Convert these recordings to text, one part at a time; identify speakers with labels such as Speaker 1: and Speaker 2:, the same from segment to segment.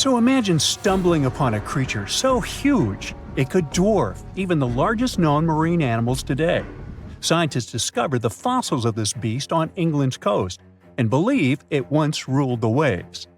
Speaker 1: So imagine stumbling upon a creature so huge it could dwarf even the largest known marine animals today. Scientists discovered the fossils of this beast on England's coast and believe it once ruled the waves.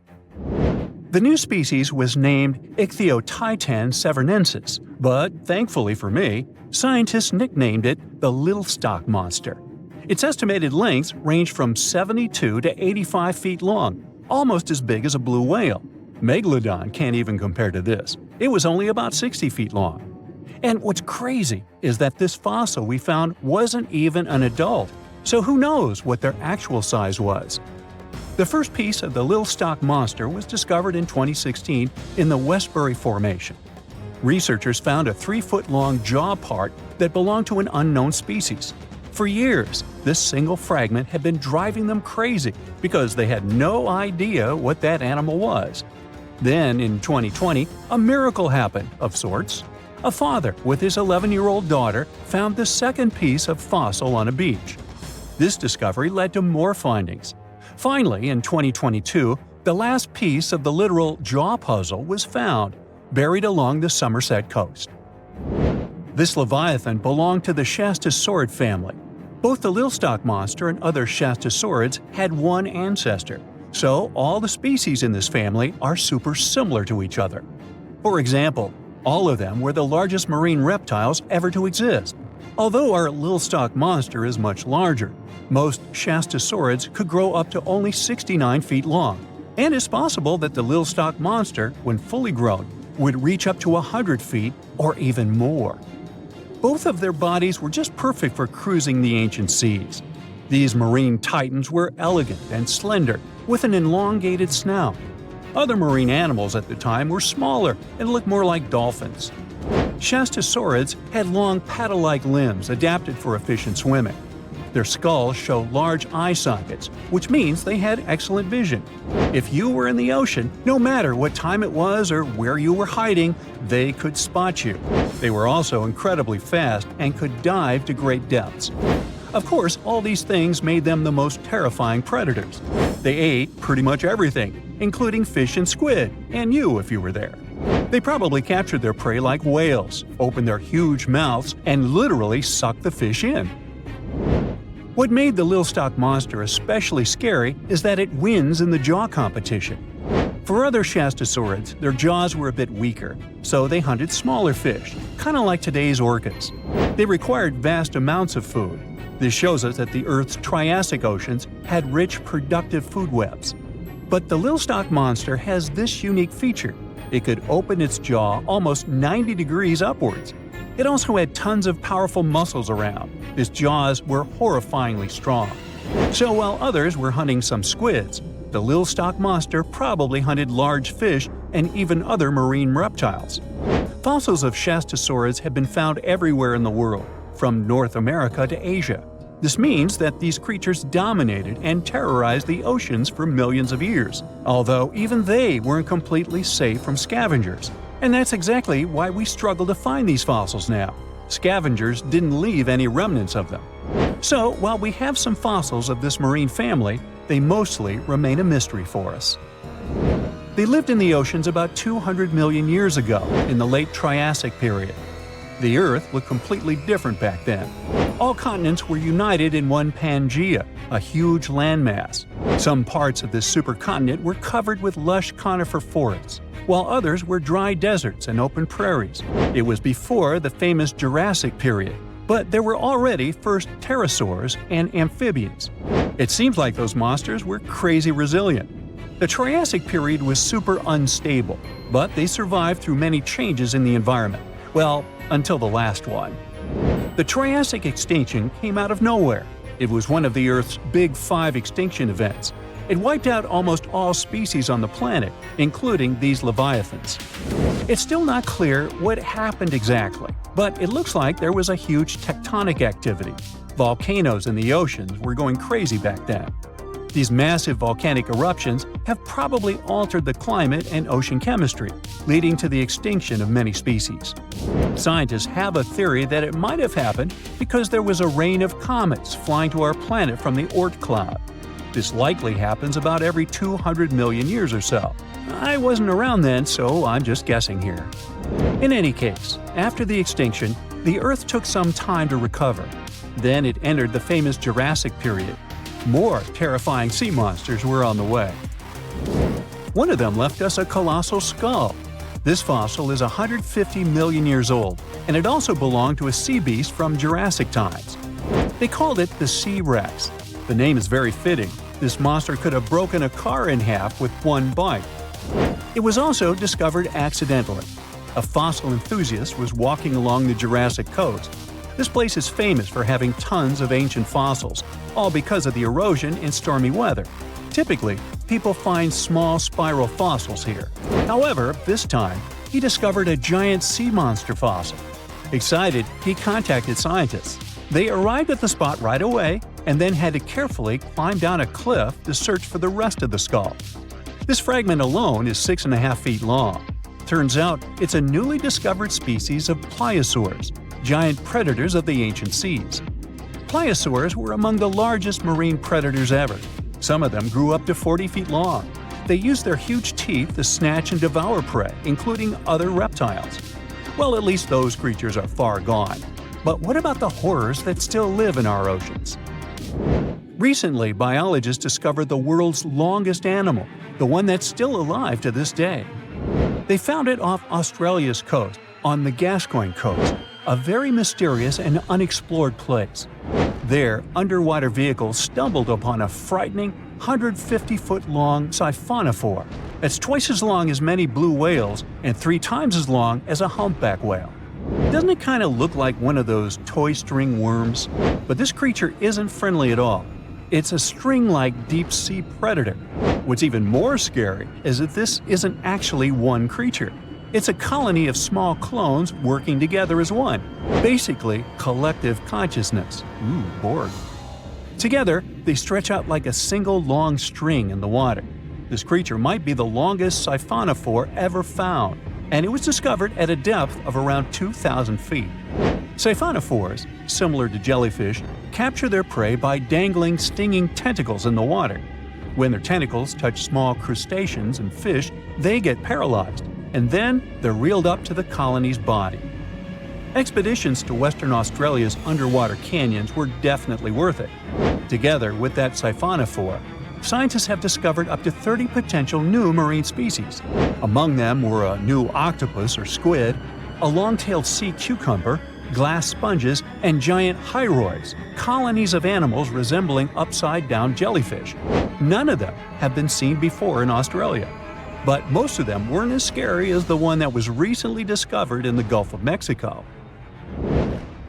Speaker 1: The new species was named Ichthyotitan severnensis, but thankfully for me, scientists nicknamed it the little stock monster. Its estimated lengths range from 72 to 85 feet long, almost as big as a blue whale. Megalodon can't even compare to this. It was only about 60 feet long. And what's crazy is that this fossil we found wasn't even an adult, so who knows what their actual size was. The first piece of the little stock monster was discovered in 2016 in the Westbury Formation. Researchers found a 3-foot-long jaw part that belonged to an unknown species. For years, this single fragment had been driving them crazy because they had no idea what that animal was. Then, in 2020, a miracle happened, of sorts. A father with his 11-year-old daughter found the second piece of fossil on a beach. This discovery led to more findings. Finally, in 2022, the last piece of the literal jaw puzzle was found, buried along the Somerset coast. This leviathan belonged to the Shastosaurid family. Both the little stock monster and other Shastosaurids had one ancestor, so all the species in this family are super similar to each other. For example, all of them were the largest marine reptiles ever to exist. Although our little stock monster is much larger, most Shastosaurids could grow up to only 69 feet long, and it's possible that the little stock monster, when fully grown, would reach up to 100 feet or even more. Both of their bodies were just perfect for cruising the ancient seas. These marine titans were elegant and slender, with an elongated snout. Other marine animals at the time were smaller and looked more like dolphins. Shastosaurids had long paddle-like limbs adapted for efficient swimming. Their skulls show large eye sockets, which means they had excellent vision. If you were in the ocean, no matter what time it was or where you were hiding, they could spot you. They were also incredibly fast and could dive to great depths. Of course, all these things made them the most terrifying predators. They ate pretty much everything, including fish and squid, and you if you were there. They probably captured their prey like whales, opened their huge mouths, and literally sucked the fish in. What made the little stock monster especially scary is that it wins in the jaw competition. For other Shastosaurids, their jaws were a bit weaker, so they hunted smaller fish, kind of like today's orcas. They required vast amounts of food. This shows us that the Earth's Triassic oceans had rich, productive food webs. But the little stock monster has this unique feature. It could open its jaw almost 90 degrees upwards. It also had tons of powerful muscles around. Its jaws were horrifyingly strong. So while others were hunting some squids, the little stock monster probably hunted large fish and even other marine reptiles. Fossils of Shastosaurids have been found everywhere in the world, from North America to Asia. This means that these creatures dominated and terrorized the oceans for millions of years, although even they weren't completely safe from scavengers. And that's exactly why we struggle to find these fossils now. Scavengers didn't leave any remnants of them. So, while we have some fossils of this marine family, they mostly remain a mystery for us. They lived in the oceans about 200 million years ago, in the late Triassic period. The Earth looked completely different back then. All continents were united in one Pangaea, a huge landmass. Some parts of this supercontinent were covered with lush conifer forests, while others were dry deserts and open prairies. It was before the famous Jurassic period, but there were already first pterosaurs and amphibians. It seems like those monsters were crazy resilient. The Triassic period was super unstable, but they survived through many changes in the environment. Well, until the last one. The Triassic extinction came out of nowhere. It was one of the Earth's big 5 extinction events. It wiped out almost all species on the planet, including these leviathans. It's still not clear what happened exactly, but it looks like there was a huge tectonic activity. Volcanoes in the oceans were going crazy back then. These massive volcanic eruptions have probably altered the climate and ocean chemistry, leading to the extinction of many species. Scientists have a theory that it might have happened because there was a rain of comets flying to our planet from the Oort cloud. This likely happens about every 200 million years or so. I wasn't around then, so I'm just guessing here. In any case, after the extinction, the Earth took some time to recover. Then it entered the famous Jurassic period. More terrifying sea monsters were on the way. One of them left us a colossal skull. This fossil is 150 million years old, and it also belonged to a sea beast from Jurassic times. They called it the Sea Rex. The name is very fitting. This monster could have broken a car in half with one bite. It was also discovered accidentally. A fossil enthusiast was walking along the Jurassic coast. This place is famous for having tons of ancient fossils, all because of the erosion in stormy weather. Typically, people find small spiral fossils here. However, this time, he discovered a giant sea monster fossil. Excited, he contacted scientists. They arrived at the spot right away and then had to carefully climb down a cliff to search for the rest of the skull. This fragment alone is 6.5 feet long. Turns out, it's a newly discovered species of pliosaurs, giant predators of the ancient seas. Pliosaurs were among the largest marine predators ever. Some of them grew up to 40 feet long. They used their huge teeth to snatch and devour prey, including other reptiles. Well, at least those creatures are far gone. But what about the horrors that still live in our oceans? Recently, biologists discovered the world's longest animal, the one that's still alive to this day. They found it off Australia's coast, on the Gascoyne coast, a very mysterious and unexplored place. There, underwater vehicles stumbled upon a frightening 150-foot-long siphonophore that's twice as long as many blue whales and 3 times as long as a humpback whale. Doesn't it kind of look like one of those toy string worms? But this creature isn't friendly at all. It's a string-like deep-sea predator. What's even more scary is that this isn't actually one creature. It's a colony of small clones working together as one. Basically, collective consciousness. Ooh, Borg. Together, they stretch out like a single long string in the water. This creature might be the longest siphonophore ever found, and it was discovered at a depth of around 2,000 feet. Siphonophores, similar to jellyfish, capture their prey by dangling stinging tentacles in the water. When their tentacles touch small crustaceans and fish, they get paralyzed, and then they're reeled up to the colony's body. Expeditions to Western Australia's underwater canyons were definitely worth it. Together with that siphonophore, scientists have discovered up to 30 potential new marine species. Among them were a new octopus or squid, a long-tailed sea cucumber, glass sponges, and giant hyroids, colonies of animals resembling upside-down jellyfish. None of them have been seen before in Australia. But most of them weren't as scary as the one that was recently discovered in the Gulf of Mexico.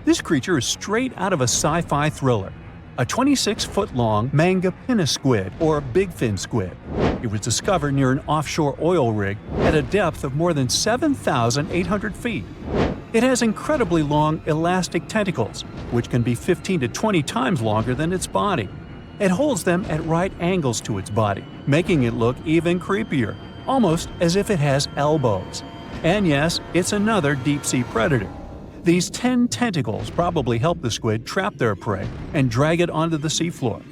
Speaker 1: This creature is straight out of a sci-fi thriller, a 26-foot-long mangapinna squid or bigfin squid. It was discovered near an offshore oil rig at a depth of more than 7,800 feet. It has incredibly long elastic tentacles, which can be 15 to 20 times longer than its body. It holds them at right angles to its body, making it look even creepier, almost as if it has elbows. And yes, it's another deep-sea predator. These 10 tentacles probably help the squid trap their prey and drag it onto the seafloor.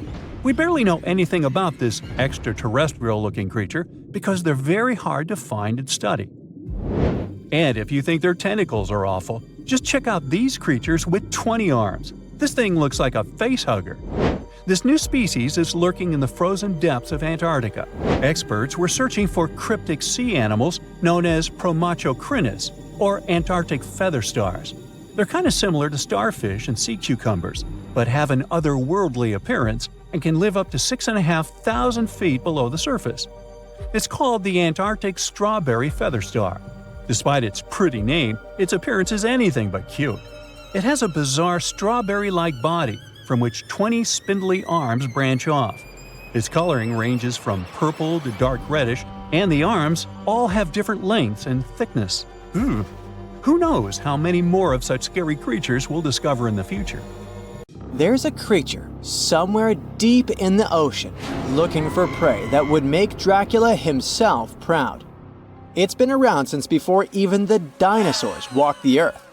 Speaker 1: We barely know anything about this extraterrestrial-looking creature because they're very hard to find and study. And if you think their tentacles are awful, just check out these creatures with 20 arms. This thing looks like a facehugger. This new species is lurking in the frozen depths of Antarctica. Experts were searching for cryptic sea animals known as Promachocrinus, or Antarctic feather stars. They're kind of similar to starfish and sea cucumbers, but have an otherworldly appearance and can live up to 6,500 feet below the surface. It's called the Antarctic strawberry feather star. Despite its pretty name, its appearance is anything but cute. It has a bizarre strawberry-like body from which 20 spindly arms branch off. Its coloring ranges from purple to dark reddish, and the arms all have different lengths and thickness. Ooh. Who knows how many more of such scary creatures we'll discover in the future?
Speaker 2: There's a creature somewhere deep in the ocean looking for prey that would make Dracula himself proud. It's been around since before even the dinosaurs walked the earth.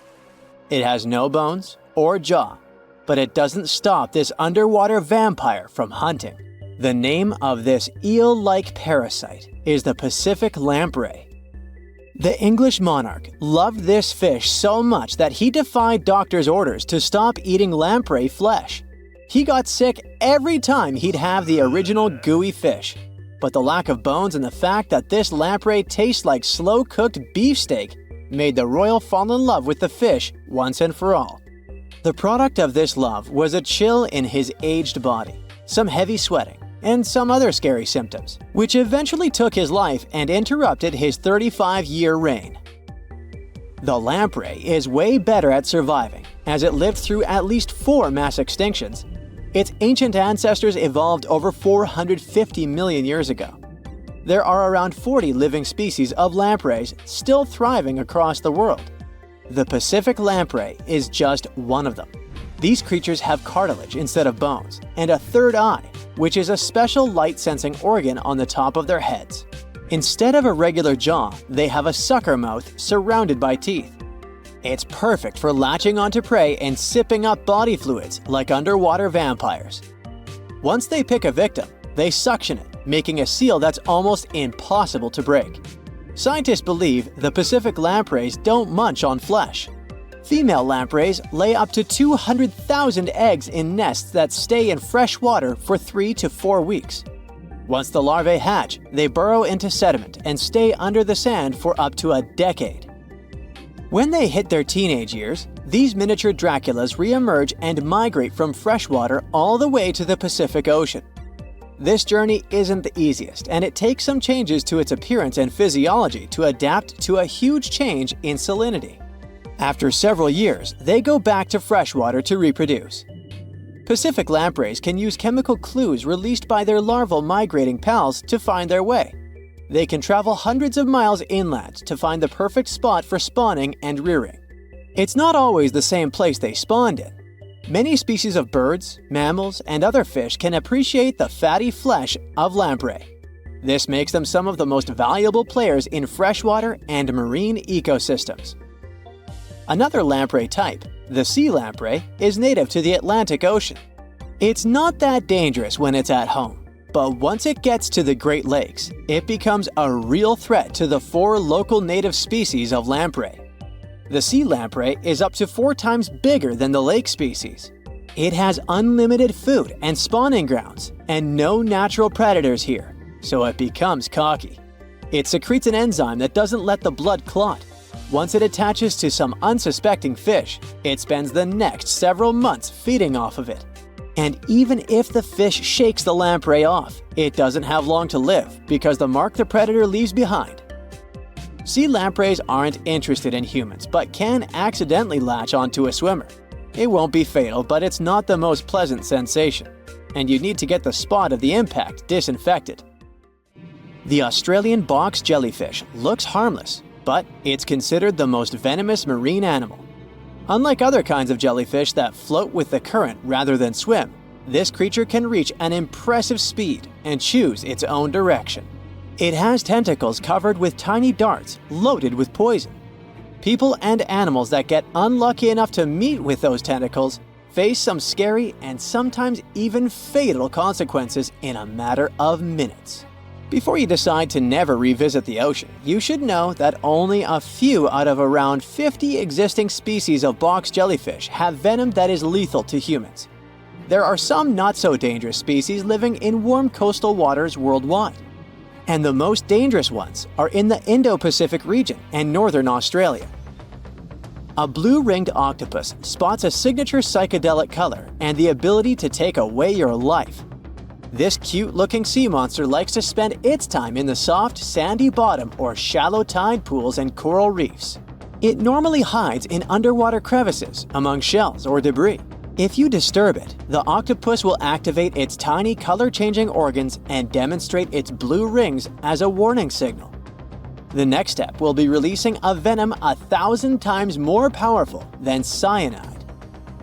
Speaker 2: It has no bones or jaw, but it doesn't stop this underwater vampire from hunting. The name of this eel-like parasite is the Pacific lamprey. The English monarch loved this fish so much that he defied doctors' orders to stop eating lamprey flesh. He got sick every time he'd have the original gooey fish. But the lack of bones and the fact that this lamprey tastes like slow-cooked beefsteak made the royal fall in love with the fish once and for all. The product of this love was a chill in his aged body, some heavy sweating, and some other scary symptoms, which eventually took his life and interrupted his 35-year reign. The lamprey is way better at surviving, as it lived through at least 4 mass extinctions. Its ancient ancestors evolved over 450 million years ago. There are around 40 living species of lampreys still thriving across the world. The Pacific lamprey is just one of them. These creatures have cartilage instead of bones, and a third eye, which is a special light-sensing organ on the top of their heads. Instead of a regular jaw, they have a sucker mouth surrounded by teeth. It's perfect for latching onto prey and sipping up body fluids like underwater vampires. Once they pick a victim, they suction it, making a seal that's almost impossible to break. Scientists believe the Pacific lampreys don't munch on flesh. Female lampreys lay up to 200,000 eggs in nests that stay in fresh water for 3 to 4 weeks. Once the larvae hatch, they burrow into sediment and stay under the sand for up to a decade. When they hit their teenage years, these miniature Draculas re-emerge and migrate from freshwater all the way to the Pacific Ocean. This journey isn't the easiest, and it takes some changes to its appearance and physiology to adapt to a huge change in salinity. After several years, they go back to freshwater to reproduce. Pacific lampreys can use chemical clues released by their larval migrating pals to find their way. They can travel hundreds of miles inland to find the perfect spot for spawning and rearing. It's not always the same place they spawned in. Many species of birds, mammals, and other fish can appreciate the fatty flesh of lamprey. This makes them some of the most valuable players in freshwater and marine ecosystems. Another lamprey type, the sea lamprey, is native to the Atlantic Ocean. It's not that dangerous when it's at home, but once it gets to the Great Lakes, it becomes a real threat to the 4 local native species of lamprey. The sea lamprey is up to 4 times bigger than the lake species. It has unlimited food and spawning grounds, and no natural predators here, so it becomes cocky. It secretes an enzyme that doesn't let the blood clot. Once it attaches to some unsuspecting fish, it spends the next several months feeding off of it. And even if the fish shakes the lamprey off, it doesn't have long to live because the mark the predator leaves behind. Sea lampreys aren't interested in humans, but can accidentally latch onto a swimmer. It won't be fatal, but it's not the most pleasant sensation, and you need to get the spot of the impact disinfected. The Australian box jellyfish looks harmless, but it's considered the most venomous marine animal. Unlike other kinds of jellyfish that float with the current rather than swim, this creature can reach an impressive speed and choose its own direction. It has tentacles covered with tiny darts loaded with poison. People and animals that get unlucky enough to meet with those tentacles face some scary and sometimes even fatal consequences in a matter of minutes. Before you decide to never revisit the ocean, you should know that only a few out of around 50 existing species of box jellyfish have venom that is lethal to humans. There are some not-so-dangerous species living in warm coastal waters worldwide. And the most dangerous ones are in the Indo-Pacific region and northern Australia. A blue-ringed octopus spots a signature psychedelic color and the ability to take away your life. This cute-looking sea monster likes to spend its time in the soft, sandy bottom or shallow tide pools and coral reefs. It normally hides in underwater crevices, among shells or debris. If you disturb it, the octopus will activate its tiny color-changing organs and demonstrate its blue rings as a warning signal. The next step will be releasing a venom 1,000 times more powerful than cyanide.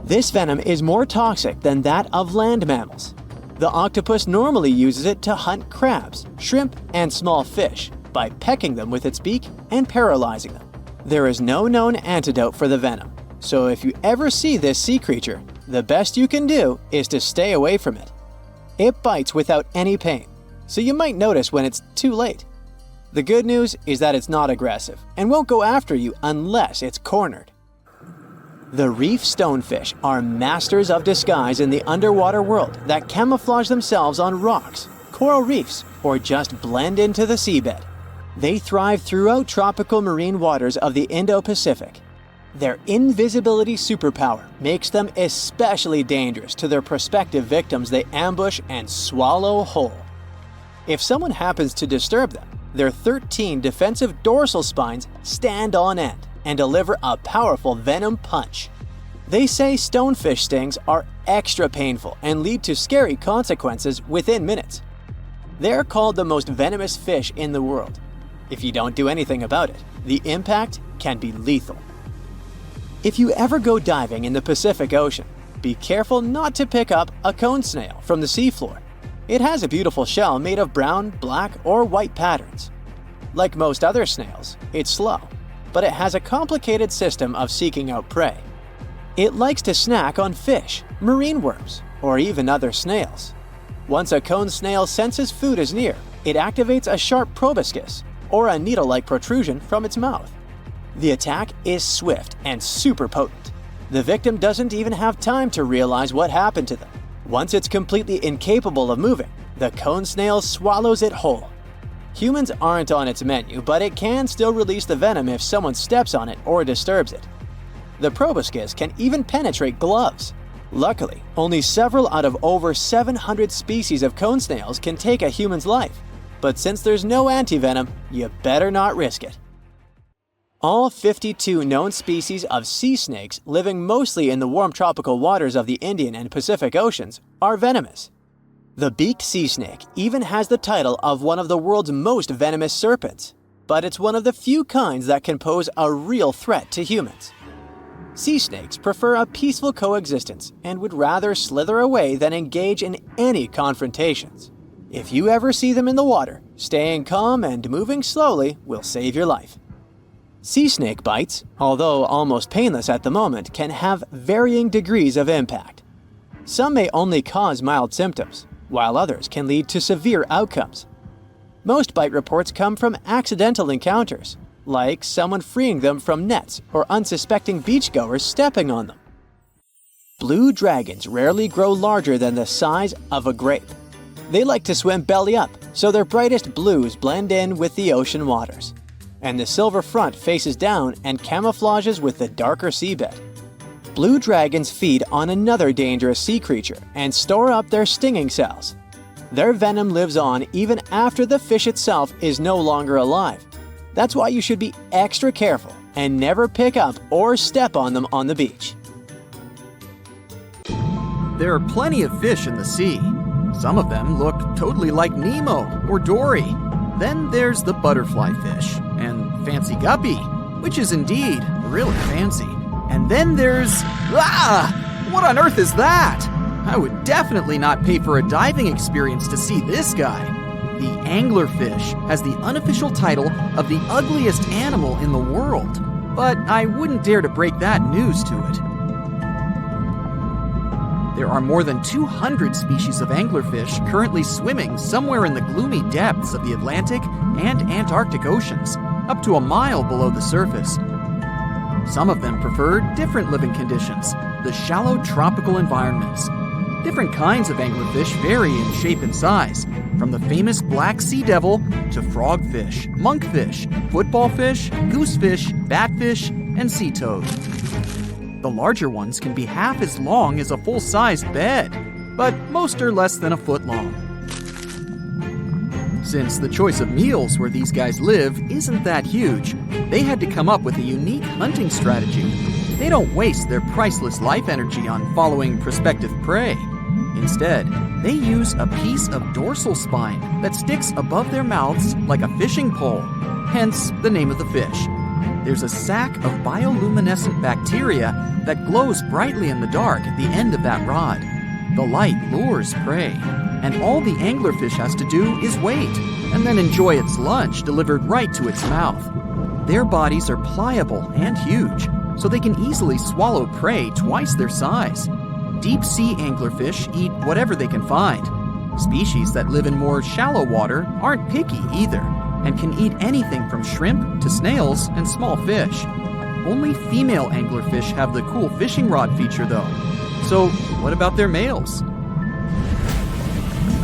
Speaker 2: This venom is more toxic than that of land mammals. The octopus normally uses it to hunt crabs, shrimp, and small fish by pecking them with its beak and paralyzing them. There is no known antidote for the venom, so if you ever see this sea creature, the best you can do is to stay away from it. It bites without any pain, so you might notice when it's too late. The good news is that it's not aggressive and won't go after you unless it's cornered. The reef stonefish are masters of disguise in the underwater world that camouflage themselves on rocks, coral reefs, or just blend into the seabed. They thrive throughout tropical marine waters of the Indo-Pacific. Their invisibility superpower makes them especially dangerous to their prospective victims they ambush and swallow whole. If someone happens to disturb them, their 13 defensive dorsal spines stand on end and deliver a powerful venom punch. They say stonefish stings are extra painful and lead to scary consequences within minutes. They're called the most venomous fish in the world. If you don't do anything about it, the impact can be lethal. If you ever go diving in the Pacific Ocean, be careful not to pick up a cone snail from the seafloor. It has a beautiful shell made of brown, black, or white patterns. Like most other snails, it's slow, but it has a complicated system of seeking out prey. It likes to snack on fish, marine worms, or even other snails. Once a cone snail senses food is near, it activates a sharp proboscis, or a needle-like protrusion from its mouth. The attack is swift and super potent. The victim doesn't even have time to realize what happened to them. Once it's completely incapable of moving, the cone snail swallows it whole. Humans aren't on its menu, but it can still release the venom if someone steps on it or disturbs it. The proboscis can even penetrate gloves. Luckily, only several out of over 700 species of cone snails can take a human's life. But since there's no antivenom, you better not risk it. All 52 known species of sea snakes living mostly in the warm tropical waters of the Indian and Pacific Oceans are venomous. The beaked sea snake even has the title of one of the world's most venomous serpents, but it's one of the few kinds that can pose a real threat to humans. Sea snakes prefer a peaceful coexistence and would rather slither away than engage in any confrontations. If you ever see them in the water, staying calm and moving slowly will save your life. Sea snake bites, although almost painless at the moment, can have varying degrees of impact. Some may only cause mild symptoms, while others can lead to severe outcomes. Most bite reports come from accidental encounters, like someone freeing them from nets or unsuspecting beachgoers stepping on them. Blue dragons rarely grow larger than the size of a grape. They like to swim belly up, so their brightest blues blend in with the ocean waters. And the silver front faces down and camouflages with the darker seabed. Blue dragons feed on another dangerous sea creature and store up their stinging cells. Their venom lives on even after the fish itself is no longer alive. That's why you should be extra careful and never pick up or step on them on the beach.
Speaker 3: There are plenty of fish in the sea. Some of them look totally like Nemo or Dory. Then there's the butterfly fish and fancy guppy, which is indeed really fancy. And then there's... What on earth is that? I would definitely not pay for a diving experience to see this guy. The anglerfish has the unofficial title of the ugliest animal in the world, but I wouldn't dare to break that news to it. There are more than 200 species of anglerfish currently swimming somewhere in the gloomy depths of the Atlantic and Antarctic Oceans, up to a mile below the surface. Some of them prefer different living conditions, the shallow tropical environments. Different kinds of anglerfish vary in shape and size, from the famous black sea devil to frogfish, monkfish, footballfish, goosefish, batfish, and sea toad. The larger ones can be half as long as a full-sized bed, but most are less than a foot long. Since the choice of meals where these guys live isn't that huge, they had to come up with a unique hunting strategy. They don't waste their priceless life energy on following prospective prey. Instead, they use a piece of dorsal spine that sticks above their mouths like a fishing pole, hence the name of the fish. There's a sac of bioluminescent bacteria that glows brightly in the dark at the end of that rod. The light lures prey, and all the anglerfish has to do is wait, and then enjoy its lunch delivered right to its mouth. Their bodies are pliable and huge, so they can easily swallow prey twice their size. Deep-sea anglerfish eat whatever they can find. Species that live in more shallow water aren't picky either, and can eat anything from shrimp to snails and small fish. Only female anglerfish have the cool fishing rod feature though. So what about their males?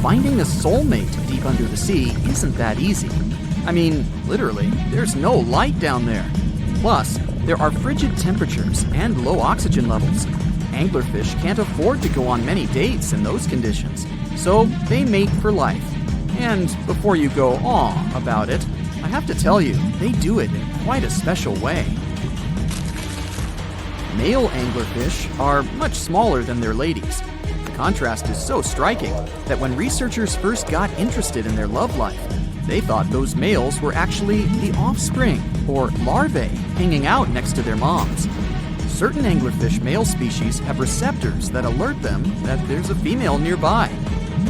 Speaker 3: Finding a soulmate deep under the sea isn't that easy. I mean, literally, there's no light down there. Plus, there are frigid temperatures and low oxygen levels. Anglerfish can't afford to go on many dates in those conditions, so they mate for life. And before you go aw about it, I have to tell you, they do it in quite a special way. Male anglerfish are much smaller than their ladies. The contrast is so striking that when researchers first got interested in their love life, they thought those males were actually the offspring, or larvae, hanging out next to their moms. Certain anglerfish male species have receptors that alert them that there's a female nearby.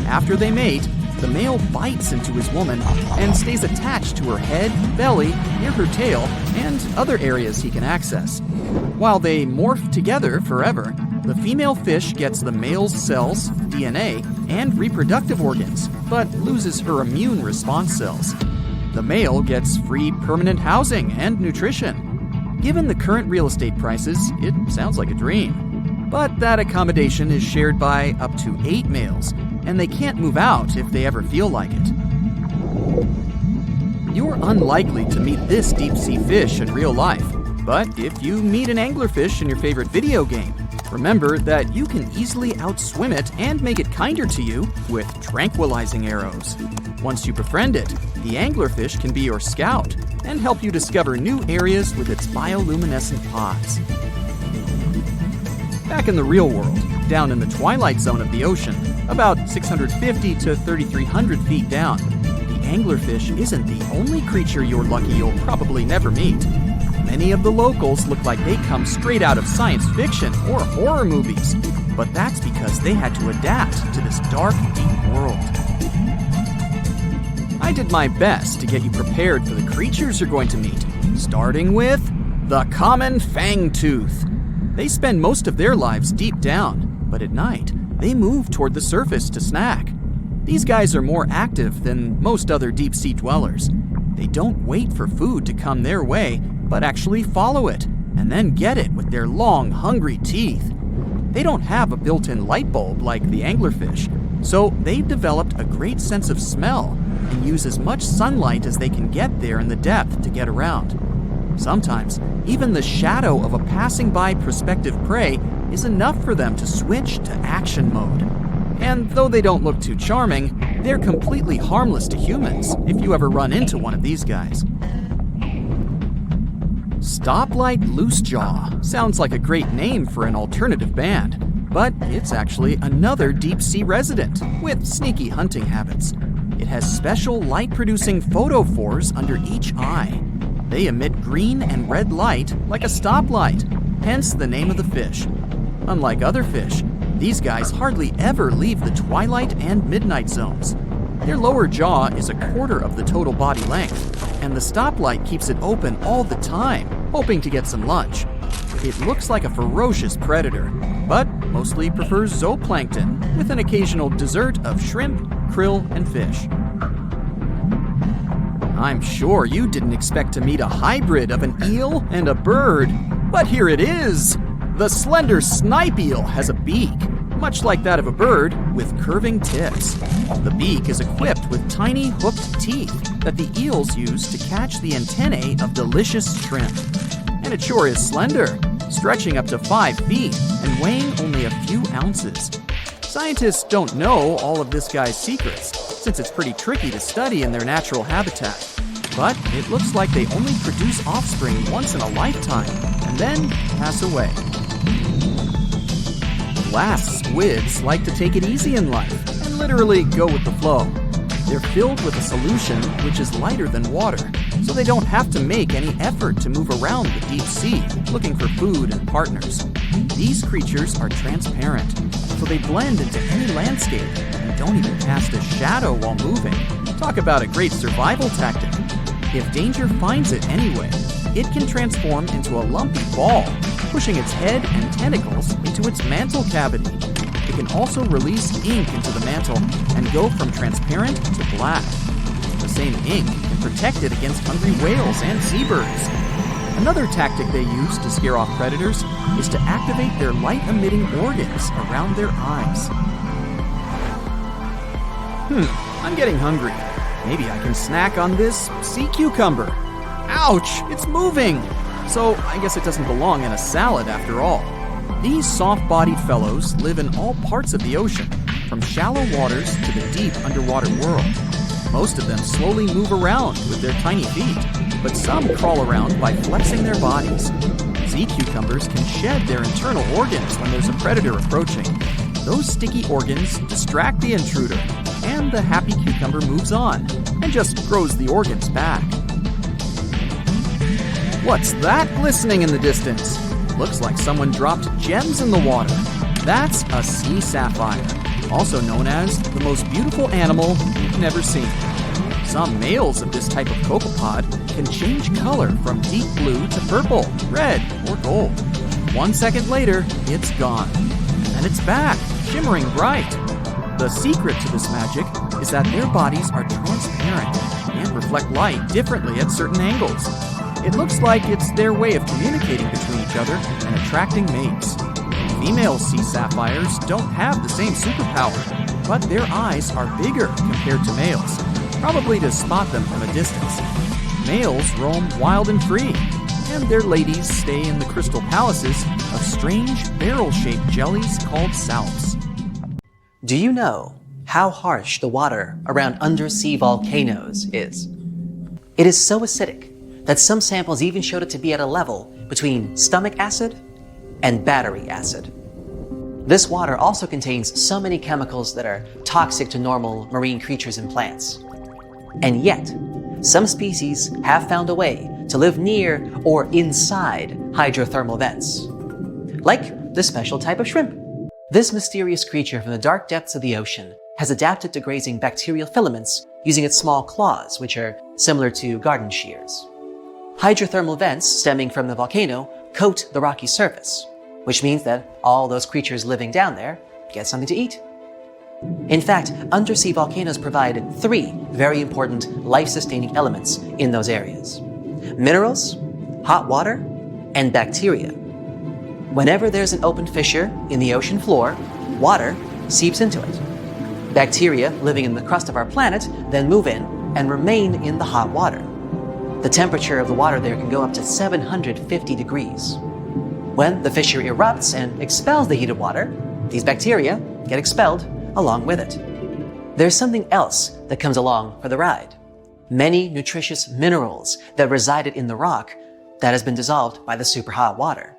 Speaker 3: After they mate, the male bites into his woman and stays attached to her head, belly, near her tail, and other areas he can access. While they morph together forever, the female fish gets the male's cells, DNA, and reproductive organs, but loses her immune response cells. The male gets free permanent housing and nutrition. Given the current real estate prices, it sounds like a dream. But that accommodation is shared by up to 8 males, and they can't move out if they ever feel like it. You're unlikely to meet this deep-sea fish in real life, but if you meet an anglerfish in your favorite video game, remember that you can easily outswim it and make it kinder to you with tranquilizing arrows. Once you befriend it, the anglerfish can be your scout and help you discover new areas with its bioluminescent pods. Back in the real world, down in the twilight zone of the ocean, about 650 to 3,300 feet down, the anglerfish isn't the only creature you're lucky you'll probably never meet. Many of the locals look like they come straight out of science fiction or horror movies, but that's because they had to adapt to this dark, deep world. I did my best to get you prepared for the creatures you're going to meet, starting with the common fangtooth. They spend most of their lives deep down, but at night, they move toward the surface to snack. These guys are more active than most other deep-sea dwellers. They don't wait for food to come their way, but actually follow it, and then get it with their long, hungry teeth. They don't have a built-in light bulb like the anglerfish, so they've developed a great sense of smell and use as much sunlight as they can get there in the depth to get around. Sometimes, even the shadow of a passing by prospective prey is enough for them to switch to action mode. And though they don't look too charming, they're completely harmless to humans if you ever run into one of these guys. Stoplight Loosejaw sounds like a great name for an alternative band, but it's actually another deep-sea resident with sneaky hunting habits. It has special light-producing photophores under each eye. They emit green and red light like a stoplight, hence the name of the fish. Unlike other fish, these guys hardly ever leave the twilight and midnight zones. Their lower jaw is a quarter of the total body length, and the stoplight keeps it open all the time, hoping to get some lunch. It looks like a ferocious predator, but mostly prefers zooplankton with an occasional dessert of shrimp, krill, and fish. I'm sure you didn't expect to meet a hybrid of an eel and a bird, but here it is! The slender snipe eel has a beak, much like that of a bird, with curving tips. The beak is equipped with tiny hooked teeth that the eels use to catch the antennae of delicious shrimp. And it sure is slender, stretching up to 5 feet and weighing only a few ounces. Scientists don't know all of this guy's secrets, since it's pretty tricky to study in their natural habitat. But it looks like they only produce offspring once in a lifetime, and then pass away. Glass squids like to take it easy in life and literally go with the flow. They're filled with a solution which is lighter than water, so they don't have to make any effort to move around the deep sea looking for food and partners. These creatures are transparent, so they blend into any landscape and don't even cast a shadow while moving. Talk about a great survival tactic. If danger finds it anyway, it can transform into a lumpy ball, pushing its head and tentacles into its mantle cavity. it can also release ink into the mantle and go from transparent to black. The same ink can protect it against hungry whales and seabirds. Another tactic they use to scare off predators is to activate their light-emitting organs around their eyes. I'm getting hungry. Maybe I can snack on this sea cucumber. Ouch, it's moving! So I guess it doesn't belong in a salad after all. These soft-bodied fellows live in all parts of the ocean, from shallow waters to the deep underwater world. Most of them slowly move around with their tiny feet, but some crawl around by flexing their bodies. Sea cucumbers can shed their internal organs when there's a predator approaching. Those sticky organs distract the intruder, and the happy cucumber moves on and just grows the organs back. What's that glistening in the distance? Looks like someone dropped gems in the water. That's a sea sapphire, also known as the most beautiful animal you've never seen. Some males of this type of copepod can change color from deep blue to purple, red, or gold. 1 second later, it's gone. And it's back, shimmering bright. The secret to this magic is that their bodies are transparent and reflect light differently at certain angles. It looks like it's their way of communicating between each other and attracting mates. Female sea sapphires don't have the same superpower, but their eyes are bigger compared to males, probably to spot them from a distance. Males roam wild and free, and their ladies stay in the crystal palaces of strange barrel-shaped jellies called salps.
Speaker 4: Do you know how harsh the water around undersea volcanoes is? It is so acidic that some samples even showed it to be at a level between stomach acid and battery acid. This water also contains so many chemicals that are toxic to normal marine creatures and plants. And yet, some species have found a way to live near or inside hydrothermal vents, like this special type of shrimp. This mysterious creature from the dark depths of the ocean has adapted to grazing bacterial filaments using its small claws, which are similar to garden shears. Hydrothermal vents stemming from the volcano coat the rocky surface, which means that all those creatures living down there get something to eat. In fact, undersea volcanoes provide 3 very important life-sustaining elements in those areas: minerals, hot water, and bacteria. Whenever there's an open fissure in the ocean floor, water seeps into it. Bacteria living in the crust of our planet then move in and remain in the hot water. The temperature of the water there can go up to 750 degrees. When the fissure erupts and expels the heated water, these bacteria get expelled along with it. There's something else that comes along for the ride. Many nutritious minerals that resided in the rock that has been dissolved by the super hot water.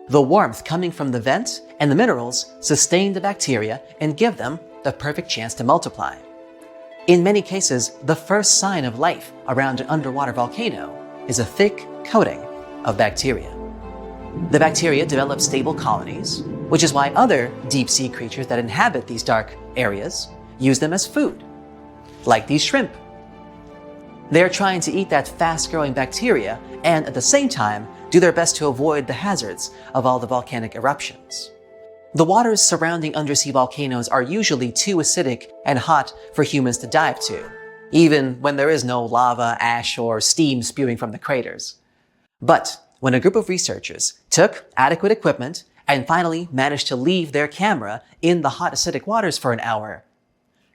Speaker 4: The warmth coming from the vent and the minerals sustain the bacteria and give them the perfect chance to multiply. In many cases, the first sign of life around an underwater volcano is a thick coating of bacteria. The bacteria develop stable colonies, which is why other deep-sea creatures that inhabit these dark areas use them as food, like these shrimp. They're trying to eat that fast-growing bacteria and at the same time do their best to avoid the hazards of all the volcanic eruptions. The waters surrounding undersea volcanoes are usually too acidic and hot for humans to dive to, even when there is no lava, ash, or steam spewing from the craters. But when a group of researchers took adequate equipment and finally managed to leave their camera in the hot acidic waters for an hour,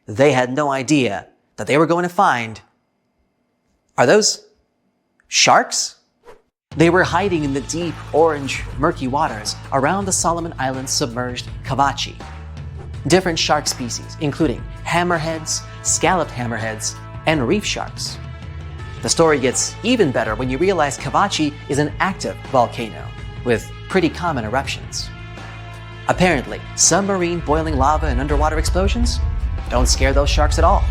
Speaker 4: they had no idea that they were going to find... Are those sharks? They were hiding in the deep, orange, murky waters around the Solomon Islands submerged Cavachi. Different shark species, including hammerheads, scalloped hammerheads, and reef sharks. The story gets even better when you realize Cavachi is an active volcano with pretty common eruptions. Apparently, submarine boiling lava and underwater explosions don't scare those sharks at all.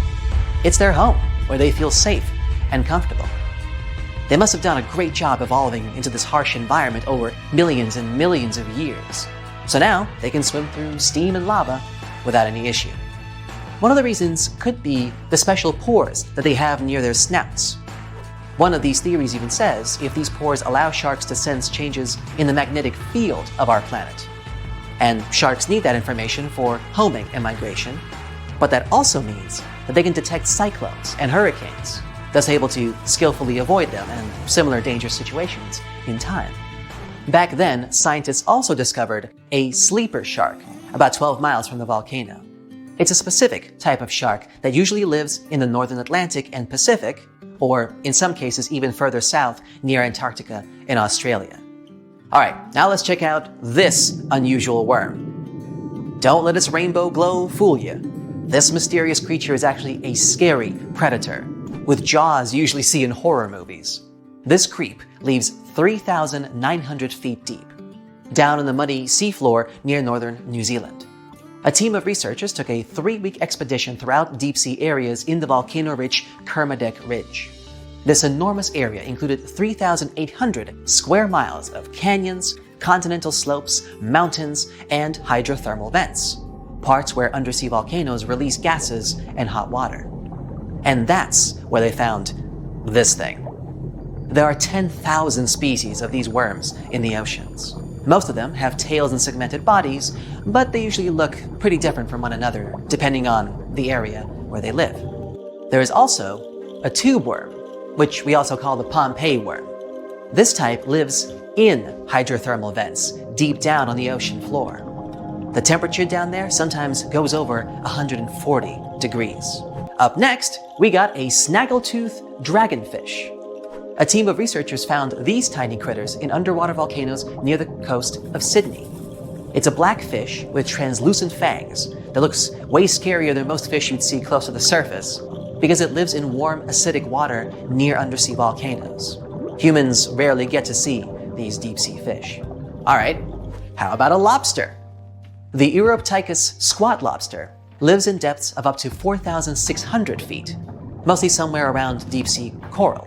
Speaker 4: It's their home, where they feel safe and comfortable. They must have done a great job evolving into this harsh environment over millions and millions of years. So now they can swim through steam and lava without any issue. One of the reasons could be the special pores that they have near their snouts. One of these theories even says if these pores allow sharks to sense changes in the magnetic field of our planet. And sharks need that information for homing and migration, but that also means that they can detect cyclones and hurricanes, thus able to skillfully avoid them and similar dangerous situations in time. Back then, scientists also discovered a sleeper shark about 12 miles from the volcano. It's a specific type of shark that usually lives in the northern Atlantic and Pacific, or in some cases even further south near Antarctica and Australia. Alright, now let's check out this unusual worm. Don't let its rainbow glow fool you. This mysterious creature is actually a scary predator, with jaws you usually see in horror movies. This creep lives 3,900 feet deep, down in the muddy seafloor near northern New Zealand. A team of researchers took a 3-week expedition throughout deep-sea areas in the volcano-rich Kermadec Ridge. This enormous area included 3,800 square miles of canyons, continental slopes, mountains, and hydrothermal vents, parts where undersea volcanoes release gases and hot water. And that's where they found this thing. There are 10,000 species of these worms in the oceans. Most of them have tails and segmented bodies, but they usually look pretty different from one another, depending on the area where they live. There is also a tube worm, which we also call the Pompeii worm. This type lives in hydrothermal vents, deep down on the ocean floor. The temperature down there sometimes goes over 140 degrees. Up next, we got a snaggletooth dragonfish. A team of researchers found these tiny critters in underwater volcanoes near the coast of Sydney. It's a black fish with translucent fangs that looks way scarier than most fish you'd see close to the surface because it lives in warm, acidic water near undersea volcanoes. Humans rarely get to see these deep-sea fish. Alright, how about a lobster? The Eurypticus squat lobster lives in depths of up to 4,600 feet, mostly somewhere around deep-sea coral.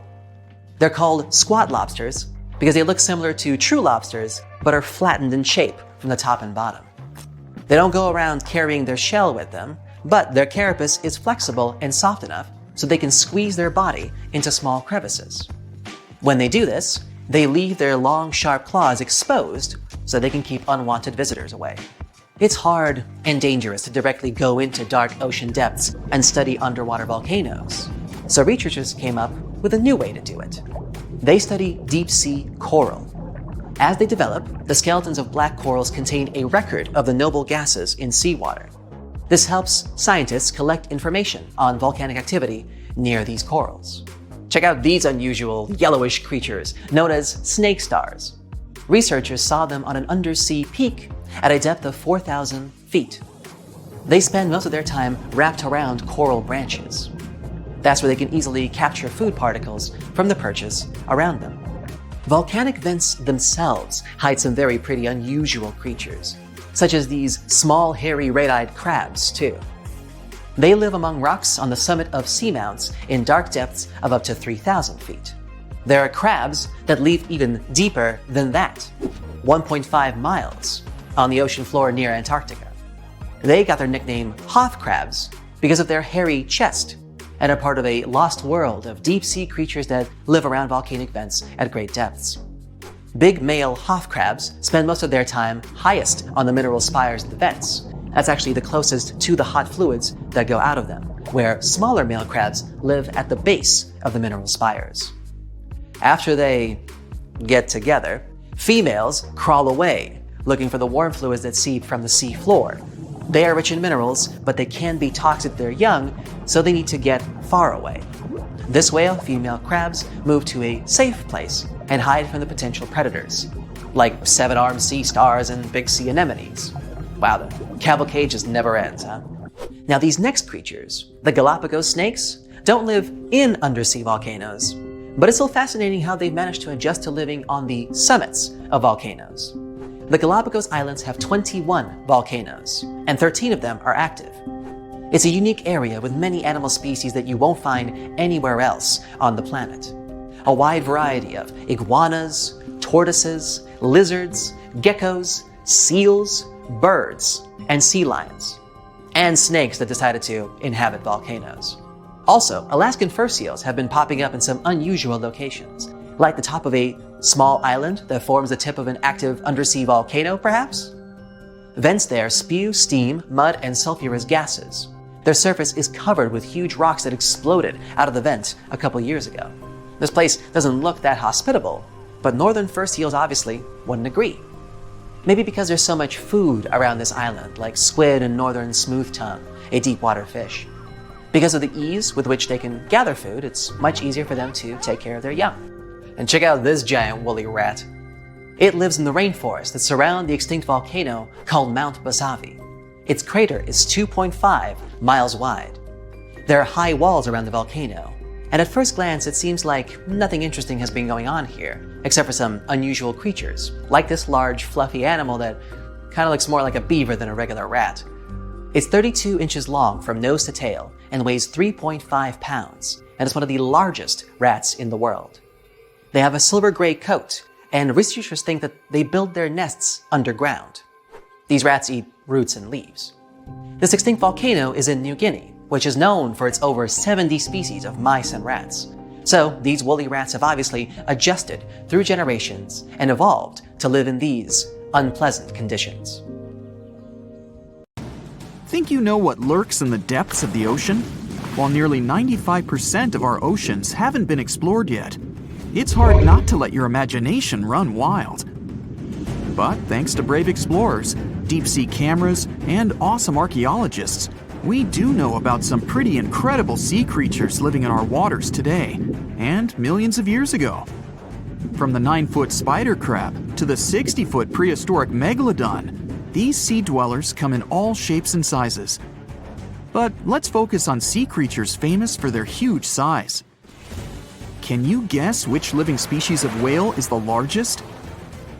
Speaker 4: They're called squat lobsters because they look similar to true lobsters, but are flattened in shape from the top and bottom. They don't go around carrying their shell with them, but their carapace is flexible and soft enough so they can squeeze their body into small crevices. When they do this, they leave their long, sharp claws exposed so they can keep unwanted visitors away. It's hard and dangerous to directly go into dark ocean depths and study underwater volcanoes, so researchers came up with a new way to do it. They study deep-sea coral. As they develop, the skeletons of black corals contain a record of the noble gases in seawater. This helps scientists collect information on volcanic activity near these corals. Check out these unusual yellowish creatures known as snake stars. Researchers saw them on an undersea peak at a depth of 4,000 feet. They spend most of their time wrapped around coral branches. That's where they can easily capture food particles from the perches around them. Volcanic vents themselves hide some very pretty unusual creatures, such as these small, hairy, red-eyed crabs, too. They live among rocks on the summit of seamounts in dark depths of up to 3,000 feet. There are crabs that live even deeper than that, 1.5 miles, on the ocean floor near Antarctica. They got their nickname Hoth crabs because of their hairy chest, and are part of a lost world of deep-sea creatures that live around volcanic vents at great depths. Big male Hoth crabs spend most of their time highest on the mineral spires of the vents. That's actually the closest to the hot fluids that go out of them, where smaller male crabs live at the base of the mineral spires. After they get together, females crawl away, looking for the warm fluids that seep from the sea floor. They are rich in minerals, but they can be toxic if they're young, so they need to get far away. This way, female crabs move to a safe place and hide from the potential predators, like seven-armed sea stars and big sea anemones. Wow, the cavalcade just never ends, huh? Now, these next creatures, the Galapagos snakes, don't live in undersea volcanoes, but it's still fascinating how they've managed to adjust to living on the summits of volcanoes. The Galapagos Islands have 21 volcanoes, and 13 of them are active. It's a unique area with many animal species that you won't find anywhere else on the planet. A wide variety of iguanas, tortoises, lizards, geckos, seals, birds, and sea lions, and snakes that decided to inhabit volcanoes. Also, Alaskan fur seals have been popping up in some unusual locations, like the top of a small island that forms the tip of an active undersea volcano, perhaps? Vents there spew steam, mud, and sulfurous gases. Their surface is covered with huge rocks that exploded out of the vent a couple years ago. This place doesn't look that hospitable, but northern fur seals obviously wouldn't agree. Maybe because there's so much food around this island, like squid and northern smooth tongue, a deep water fish. Because of the ease with which they can gather food, it's much easier for them to take care of their young. And check out this giant woolly rat. It lives in the rainforest that surround the extinct volcano called Mount Basavi. Its crater is 2.5 miles wide. There are high walls around the volcano, and at first glance it seems like nothing interesting has been going on here, except for some unusual creatures, like this large fluffy animal that kind of looks more like a beaver than a regular rat. It's 32 inches long from nose to tail and weighs 3.5 pounds, and is one of the largest rats in the world. They have a silver-gray coat, and researchers think that they build their nests underground. These rats eat roots and leaves. This extinct volcano is in New Guinea, which is known for its over 70 species of mice and rats. So these woolly rats have obviously adjusted through generations and evolved to live in these unpleasant conditions.
Speaker 3: Think you know what lurks in the depths of the ocean? While nearly 95% of our oceans haven't been explored yet, it's hard not to let your imagination run wild. But thanks to brave explorers, deep-sea cameras, and awesome archaeologists, we do know about some pretty incredible sea creatures living in our waters today, and millions of years ago. From the 9-foot spider crab to the 60-foot prehistoric megalodon, these sea dwellers come in all shapes and sizes. But let's focus on sea creatures famous for their huge size. Can you guess which living species of whale is the largest?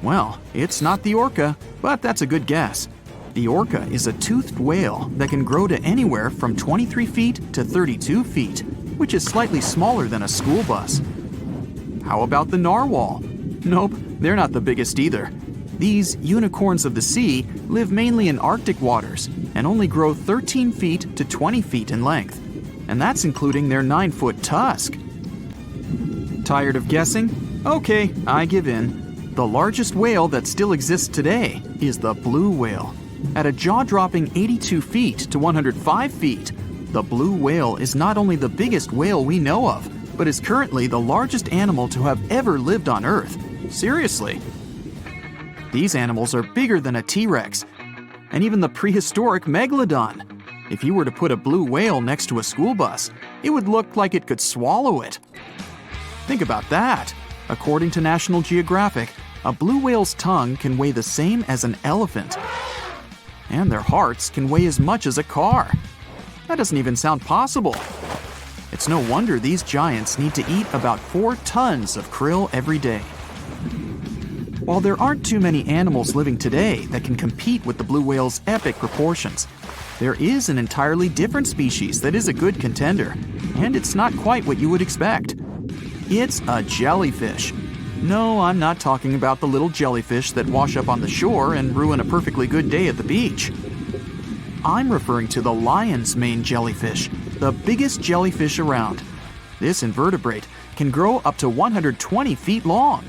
Speaker 3: Well, it's not the orca, but that's a good guess. The orca is a toothed whale that can grow to anywhere from 23 feet to 32 feet, which is slightly smaller than a school bus. How about the narwhal? Nope, they're not the biggest either. These unicorns of the sea live mainly in Arctic waters and only grow 13 feet to 20 feet in length, and that's including their 9-foot tusk. Tired of guessing? Okay, I give in. The largest whale that still exists today is the blue whale. At a jaw-dropping 82 feet to 105 feet, the blue whale is not only the biggest whale we know of, but is currently the largest animal to have ever lived on Earth. Seriously. These animals are bigger than a T-Rex, and even the prehistoric megalodon. If you were to put a blue whale next to a school bus, it would look like it could swallow it. Think about that. According to National Geographic, a blue whale's tongue can weigh the same as an elephant. And their hearts can weigh as much as a car. That doesn't even sound possible. It's no wonder these giants need to eat about 4 tons of krill every day. While there aren't too many animals living today that can compete with the blue whale's epic proportions, there is an entirely different species that is a good contender, and it's not quite what you would expect. It's a jellyfish. No, I'm not talking about the little jellyfish that wash up on the shore and ruin a perfectly good day at the beach. I'm referring to the lion's mane jellyfish, the biggest jellyfish around. This invertebrate can grow up to 120 feet long.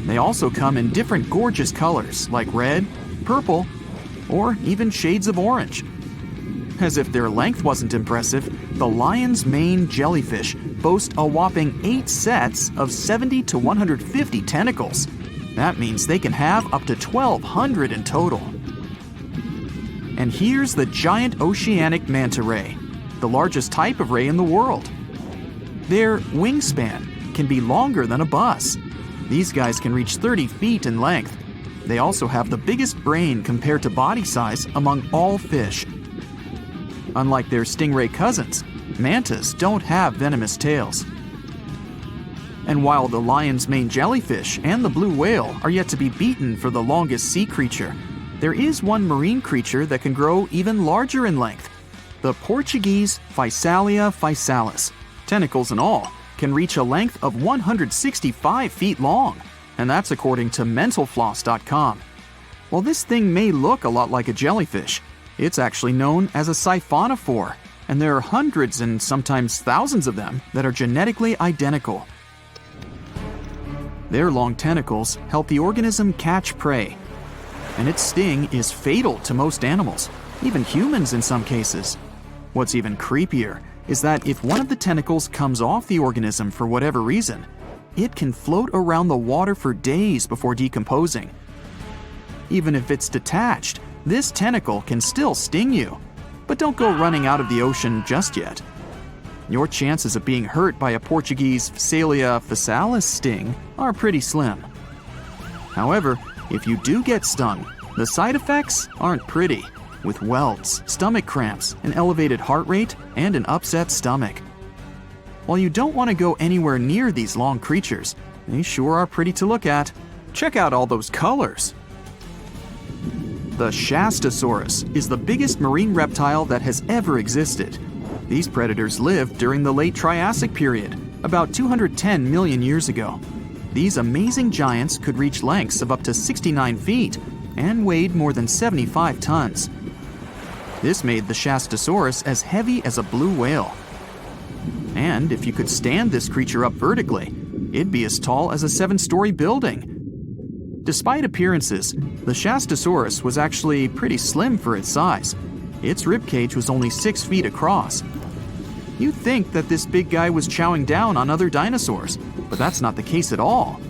Speaker 3: They also come in different gorgeous colors like red, purple, or even shades of orange. As if their length wasn't impressive, the lion's mane jellyfish boast a whopping 8 sets of 70 to 150 tentacles. That means they can have up to 1,200 in total. And here's the giant oceanic manta ray, the largest type of ray in the world. Their wingspan can be longer than a bus. These guys can reach 30 feet in length. They also have the biggest brain compared to body size among all fish. Unlike their stingray cousins, mantas don't have venomous tails. And while the lion's mane jellyfish and the blue whale are yet to be beaten for the longest sea creature, there is one marine creature that can grow even larger in length. The Portuguese Physalia physalis, tentacles and all, can reach a length of 165 feet long, and that's according to mentalfloss.com. While this thing may look a lot like a jellyfish, it's actually known as a siphonophore, and there are hundreds and sometimes thousands of them that are genetically identical. Their long tentacles help the organism catch prey. and its sting is fatal to most animals, even humans in some cases. What's even creepier is that if one of the tentacles comes off the organism for whatever reason, it can float around the water for days before decomposing. Even if it's detached, this tentacle can still sting you. But don't go running out of the ocean just yet. Your chances of being hurt by a Portuguese Phacelia phasalis sting are pretty slim. However, if you do get stung, the side effects aren't pretty, with welts, stomach cramps, an elevated heart rate, and an upset stomach. While you don't want to go anywhere near these long creatures, they sure are pretty to look at. Check out all those colors. The Shastasaurus is the biggest marine reptile that has ever existed. These predators lived during the late Triassic period, about 210 million years ago. These amazing giants could reach lengths of up to 69 feet and weighed more than 75 tons. This made the Shastasaurus as heavy as a blue whale. And if you could stand this creature up vertically, it'd be as tall as a 7-story building. Despite appearances, the Shastasaurus was actually pretty slim for its size. Its ribcage was only 6 feet across. You'd think that this big guy was chowing down on other dinosaurs, but that's not the case at all.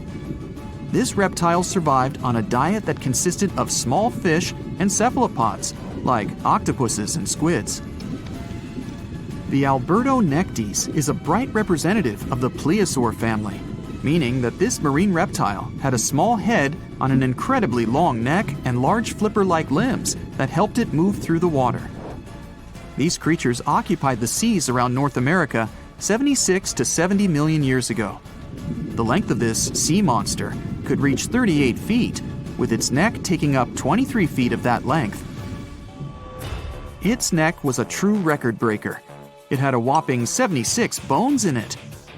Speaker 3: This reptile survived on a diet that consisted of small fish and cephalopods, like octopuses and squids. The Albertonectes is a bright representative of the plesiosaur family, meaning that this marine reptile had a small head on an incredibly long neck and large flipper-like limbs that helped it move through the water. These creatures occupied the seas around North America 76 to 70 million years ago. The length of this sea monster could reach 38 feet, with its neck taking up 23 feet of that length. Its neck was a true record breaker. It had a whopping 76 bones in it.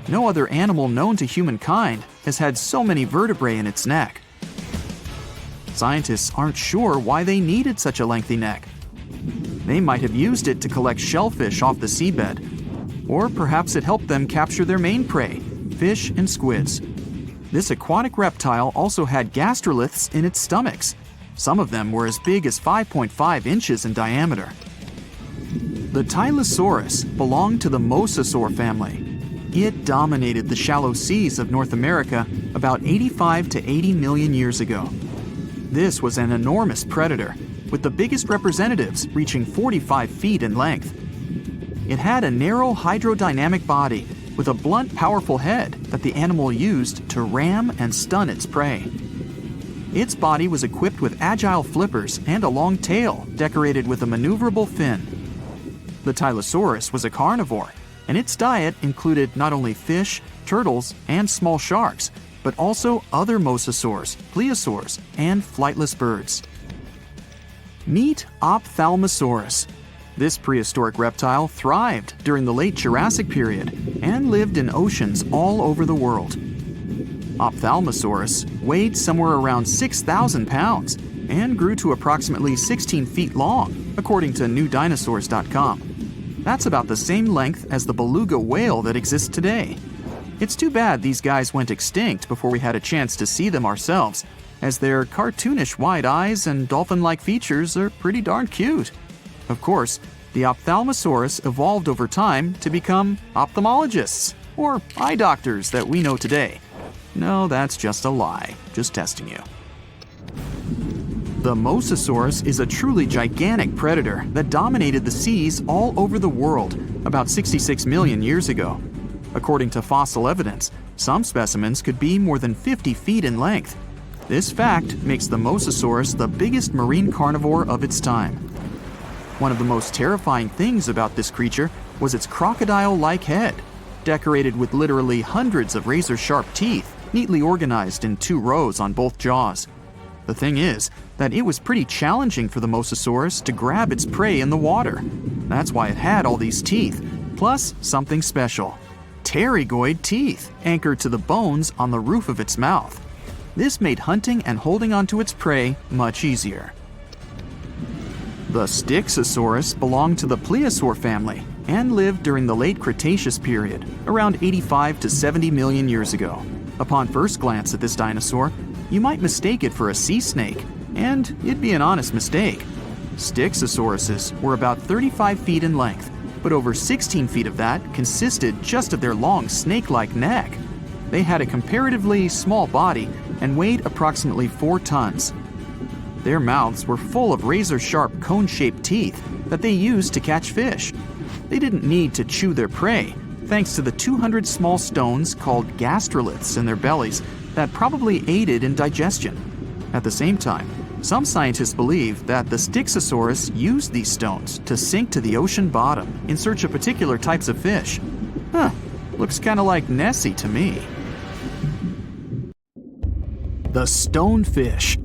Speaker 3: No other animal known to humankind has had so many vertebrae in its neck. Scientists aren't sure why they needed such a lengthy neck. They might have used it to collect shellfish off the seabed, or perhaps it helped them capture their main prey, fish and squids. This aquatic reptile also had gastroliths in its stomachs. Some of them were as big as 5.5 inches in diameter. The Tylosaurus belonged to the Mosasaur family. It dominated the shallow seas of North America about 85 to 80 million years ago. This was an enormous predator, with the biggest representatives reaching 45 feet in length. It had a narrow hydrodynamic body with a blunt, powerful head that the animal used to ram and stun its prey. Its body was equipped with agile flippers and a long tail decorated with a maneuverable fin. The Tylosaurus was a carnivore, and its diet included not only fish, turtles, and small sharks, but also other mosasaurs, plesiosaurs, and flightless birds. Meet Ophthalmosaurus. This prehistoric reptile thrived during the late Jurassic period and lived in oceans all over the world. Ophthalmosaurus weighed somewhere around 6,000 pounds and grew to approximately 16 feet long, according to newdinosaurs.com. That's about the same length as the beluga whale that exists today. It's too bad these guys went extinct before we had a chance to see them ourselves, as their cartoonish wide eyes and dolphin-like features are pretty darn cute. Of course, the Ophthalmosaurus evolved over time to become ophthalmologists, or eye doctors that we know today. No, that's just a lie. Just testing you. The Mosasaurus is a truly gigantic predator that dominated the seas all over the world about 66 million years ago. According to fossil evidence, some specimens could be more than 50 feet in length. This fact makes the Mosasaurus the biggest marine carnivore of its time. One of the most terrifying things about this creature was its crocodile-like head, decorated with literally hundreds of razor-sharp teeth, neatly organized in 2 rows on both jaws. The thing is that it was pretty challenging for the Mosasaurus to grab its prey in the water. That's why it had all these teeth, plus something special: pterygoid teeth anchored to the bones on the roof of its mouth. This made hunting and holding onto its prey much easier. The Styxosaurus belonged to the plesiosaur family and lived during the late Cretaceous period, around 85 to 70 million years ago. Upon first glance at this dinosaur, you might mistake it for a sea snake, And it'd be an honest mistake. Styxosauruses were about 35 feet in length, but over 16 feet of that consisted just of their long snake-like neck. They had a comparatively small body and weighed approximately 4 tons. Their mouths were full of razor-sharp cone-shaped teeth that they used to catch fish. They didn't need to chew their prey, thanks to the 200 small stones called gastroliths in their bellies that probably aided in digestion. At the same time, some scientists believe that the Styxosaurus used these stones to sink to the ocean bottom in search of particular types of fish. Looks kind of like Nessie to me. The stonefish.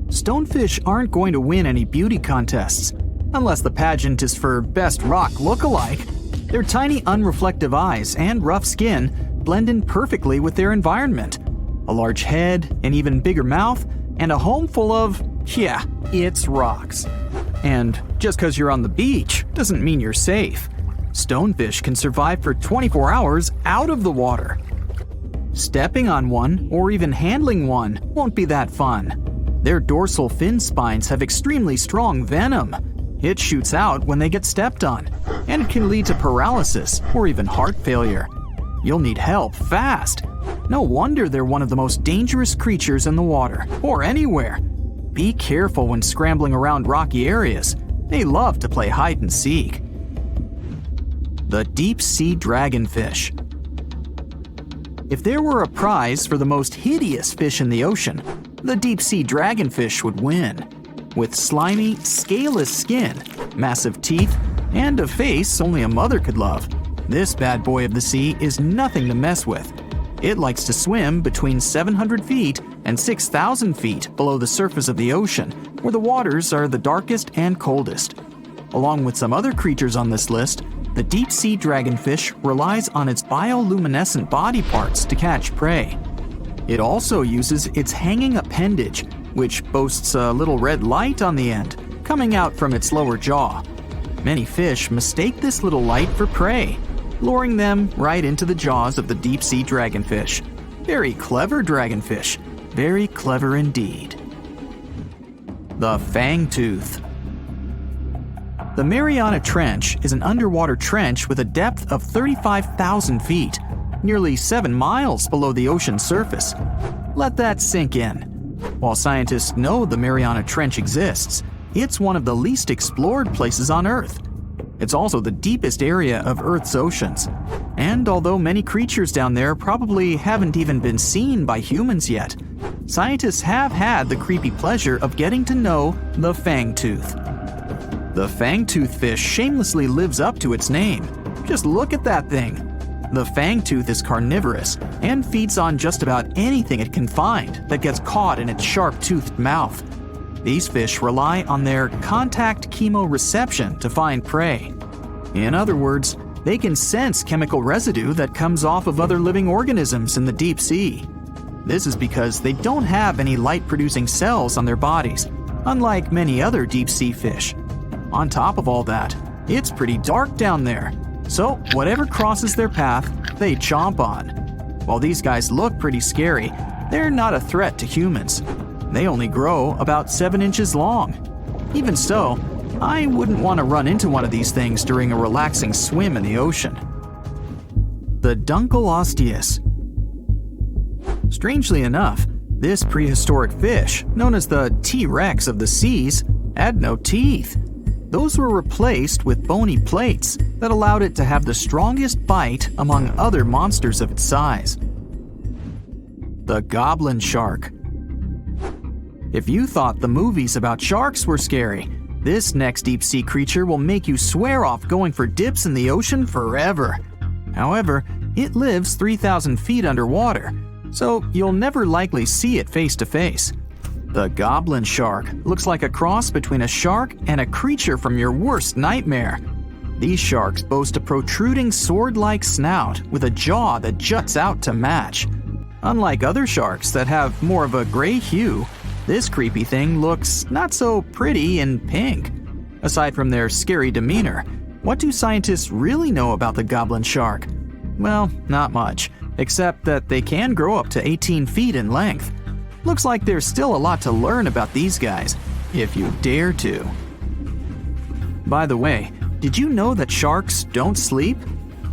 Speaker 3: Stonefish aren't going to win any beauty contests, unless the pageant is for best rock look-alike. Their tiny unreflective eyes and rough skin blend in perfectly with their environment. A large head, an even bigger mouth, and a home full of, it's rocks. And just because you're on the beach doesn't mean you're safe. Stonefish can survive for 24 hours out of the water. Stepping on one or even handling one won't be that fun. Their dorsal fin spines have extremely strong venom. It shoots out when they get stepped on, and it can lead to paralysis or even heart failure. You'll need help fast. No wonder they're one of the most dangerous creatures in the water, or anywhere. Be careful when scrambling around rocky areas. They love to play hide and seek. The deep-sea dragonfish. If there were a prize for the most hideous fish in the ocean, the deep-sea dragonfish would win. With slimy, scaleless skin, massive teeth, and a face only a mother could love, this bad boy of the sea is nothing to mess with. It likes to swim between 700 feet and 6,000 feet below the surface of the ocean, where the waters are the darkest and coldest. Along with some other creatures on this list, the deep-sea dragonfish relies on its bioluminescent body parts to catch prey. It also uses its hanging appendage, which boasts a little red light on the end, coming out from its lower jaw. Many fish mistake this little light for prey, luring them right into the jaws of the deep-sea dragonfish. Very clever dragonfish, very clever indeed. The fangtooth. The Mariana Trench is an underwater trench with a depth of 35,000 feet, nearly 7 miles below the ocean surface. Let that sink in. While scientists know the Mariana Trench exists, it's one of the least explored places on Earth. It's also the deepest area of Earth's oceans. And although many creatures down there probably haven't even been seen by humans yet, scientists have had the creepy pleasure of getting to know the fangtooth. The fangtooth fish shamelessly lives up to its name. Just look at that thing. The fangtooth is carnivorous and feeds on just about anything it can find that gets caught in its sharp-toothed mouth. These fish rely on their contact chemoreception to find prey. In other words, they can sense chemical residue that comes off of other living organisms in the deep sea. This is because they don't have any light-producing cells on their bodies, unlike many other deep-sea fish. On top of all that, it's pretty dark down there, so whatever crosses their path, they chomp on. While these guys look pretty scary, they're not a threat to humans. They only grow about 7 inches long. Even so, I wouldn't want to run into one of these things during a relaxing swim in the ocean. The Dunkleosteus. Strangely enough, this prehistoric fish, known as the T-Rex of the seas, had no teeth. Those were replaced with bony plates that allowed it to have the strongest bite among other monsters of its size. The goblin shark. If you thought the movies about sharks were scary, this next deep-sea creature will make you swear off going for dips in the ocean forever. However, it lives 3,000 feet underwater, so you'll never likely see it face to face. The goblin shark looks like a cross between a shark and a creature from your worst nightmare. These sharks boast a protruding sword-like snout with a jaw that juts out to match. Unlike other sharks that have more of a gray hue, this creepy thing looks not so pretty and pink. Aside from their scary demeanor, what do scientists really know about the goblin shark? Well, not much, except that they can grow up to 18 feet in length. Looks like there's still a lot to learn about these guys, if you dare to. By the way, did you know that sharks don't sleep?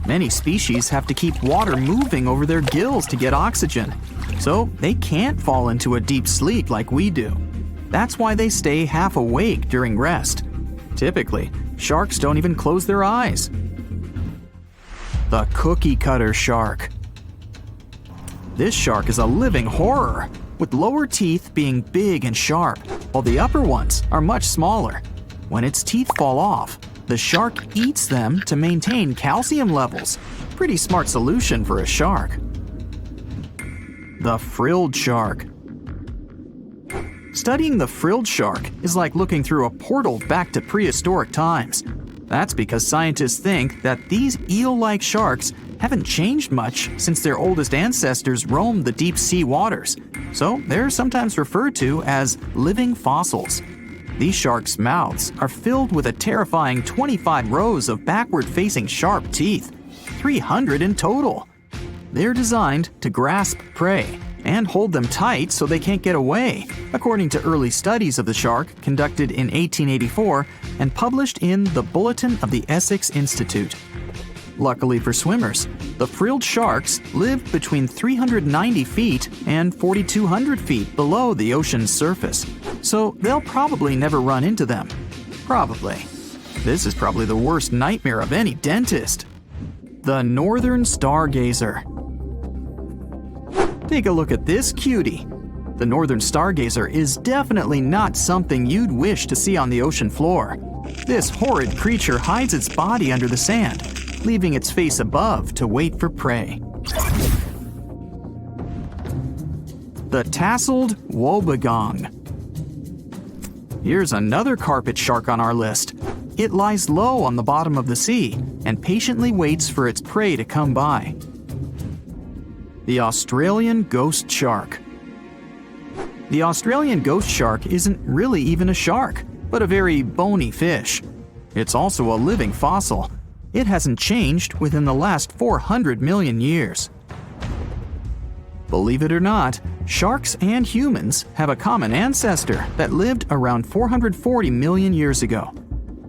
Speaker 3: Many species have to keep water moving over their gills to get oxygen, so they can't fall into a deep sleep like we do. That's why they stay half awake during rest. Typically, sharks don't even close their eyes. The cookie cutter shark. This shark is a living horror, with lower teeth being big and sharp, while the upper ones are much smaller. When its teeth fall off, the shark eats them to maintain calcium levels. Pretty smart solution for a shark. The frilled shark. Studying the frilled shark is like looking through a portal back to prehistoric times. That's because scientists think that these eel-like sharks haven't changed much since their oldest ancestors roamed the deep sea waters, so they're sometimes referred to as living fossils. These sharks' mouths are filled with a terrifying 25 rows of backward-facing sharp teeth, 300 in total. They're designed to grasp prey and hold them tight so they can't get away, according to early studies of the shark conducted in 1884 and published in the Bulletin of the Essex Institute. Luckily for swimmers, the frilled sharks live between 390 feet and 4,200 feet below the ocean's surface, so they'll probably never run into them. Probably. This is probably the worst nightmare of any dentist. The northern stargazer. Take a look at this cutie. The northern stargazer is definitely not something you'd wish to see on the ocean floor. This horrid creature hides its body under the sand, leaving its face above to wait for prey. The tasseled wobbegong. Here's another carpet shark on our list. It lies low on the bottom of the sea and patiently waits for its prey to come by. The Australian ghost shark. The Australian ghost shark isn't really even a shark, but a very bony fish. It's also a living fossil. It hasn't changed within the last 400 million years. Believe it or not, sharks and humans have a common ancestor that lived around 440 million years ago.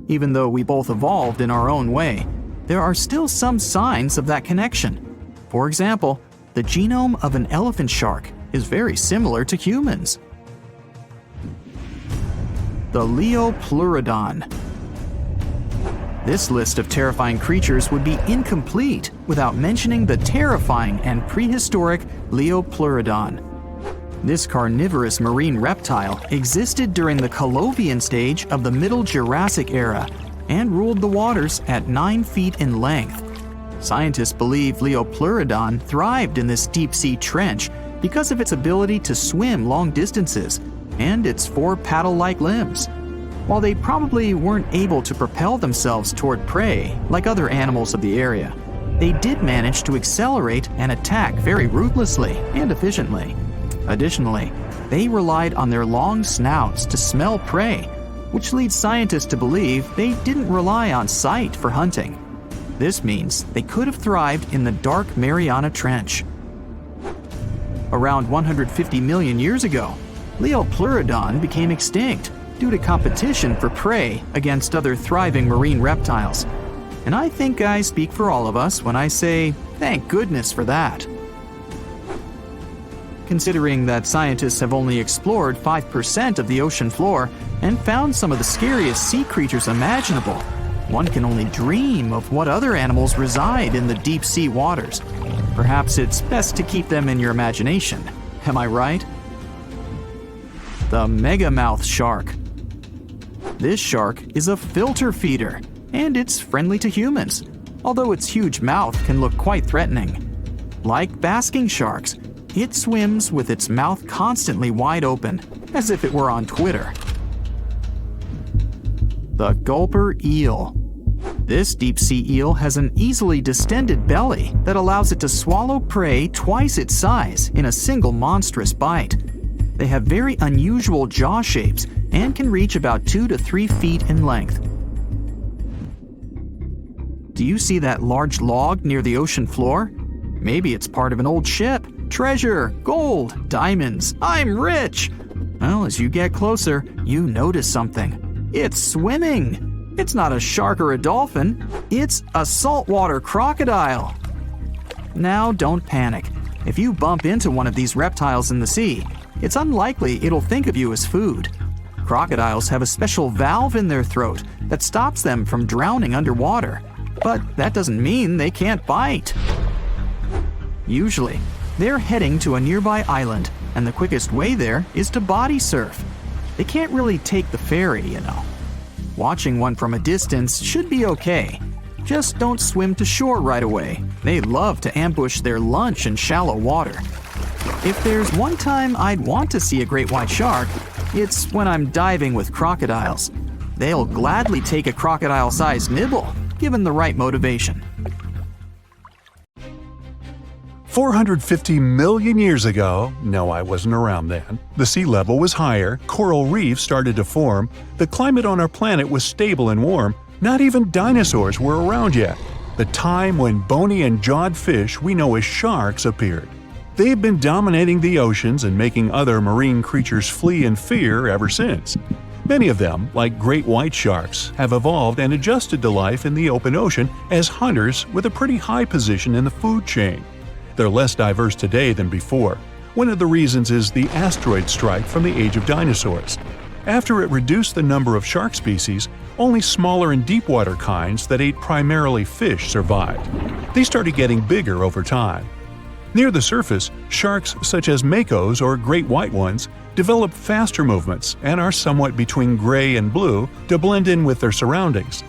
Speaker 3: Even though we both evolved in our own way, there are still some signs of that connection. For example, the genome of an elephant shark is very similar to humans. The Leopleurodon. This list of terrifying creatures would be incomplete without mentioning the terrifying and prehistoric Leopleurodon. This carnivorous marine reptile existed during the Colovian stage of the Middle Jurassic era and ruled the waters at 9 feet in length. Scientists believe Leopleurodon thrived in this deep-sea trench because of its ability to swim long distances and its 4 paddle-like limbs. While they probably weren't able to propel themselves toward prey like other animals of the area, they did manage to accelerate and attack very ruthlessly and efficiently. Additionally, they relied on their long snouts to smell prey, which leads scientists to believe they didn't rely on sight for hunting. This means they could have thrived in the dark Mariana Trench. Around 150 million years ago, Leopleurodon became extinct due to competition for prey against other thriving marine reptiles. And I think I speak for all of us when I say, thank goodness for that. Considering that scientists have only explored 5% of the ocean floor and found some of the scariest sea creatures imaginable, one can only dream of what other animals reside in the deep sea waters. Perhaps it's best to keep them in your imagination. Am I right? The megamouth shark. This shark is a filter feeder, and it's friendly to humans, although its huge mouth can look quite threatening. Like basking sharks, it swims with its mouth constantly wide open, as if it were on Twitter. The gulper eel. This deep-sea eel has an easily distended belly that allows it to swallow prey twice its size in a single monstrous bite. They have very unusual jaw shapes and can reach about 2 to 3 feet in length. Do you see that large log near the ocean floor? Maybe it's part of an old ship treasure, gold, diamonds, I'm rich. Well, as you get closer, you notice something. It's swimming. It's not a shark or a dolphin. It's a saltwater crocodile. Now, don't panic. If you bump into one of these reptiles in the sea, it's unlikely it'll think of you as food. Crocodiles have a special valve in their throat that stops them from drowning underwater. But that doesn't mean they can't bite. Usually, they're heading to a nearby island, and the quickest way there is to body surf. They can't really take the ferry, you know. Watching one from a distance should be okay. Just don't swim to shore right away. They love to ambush their lunch in shallow water. If there's one time I'd want to see a great white shark, it's when I'm diving with crocodiles. They'll gladly take a crocodile-sized nibble, given the right motivation.
Speaker 1: 450 million years ago, no, I wasn't around then, the sea level was higher, coral reefs started to form, the climate on our planet was stable and warm, not even dinosaurs were around yet. The time when bony and jawed fish we know as sharks appeared. They've been dominating the oceans and making other marine creatures flee in fear ever since. Many of them, like great white sharks, have evolved and adjusted to life in the open ocean as hunters with a pretty high position in the food chain. They're less diverse today than before. One of the reasons is the asteroid strike from the age of dinosaurs. After it reduced the number of shark species, only smaller and deep-water kinds that ate primarily fish survived. They started getting bigger over time. Near the surface, sharks such as makos or great white ones develop faster movements and are somewhat between gray and blue to blend in with their surroundings.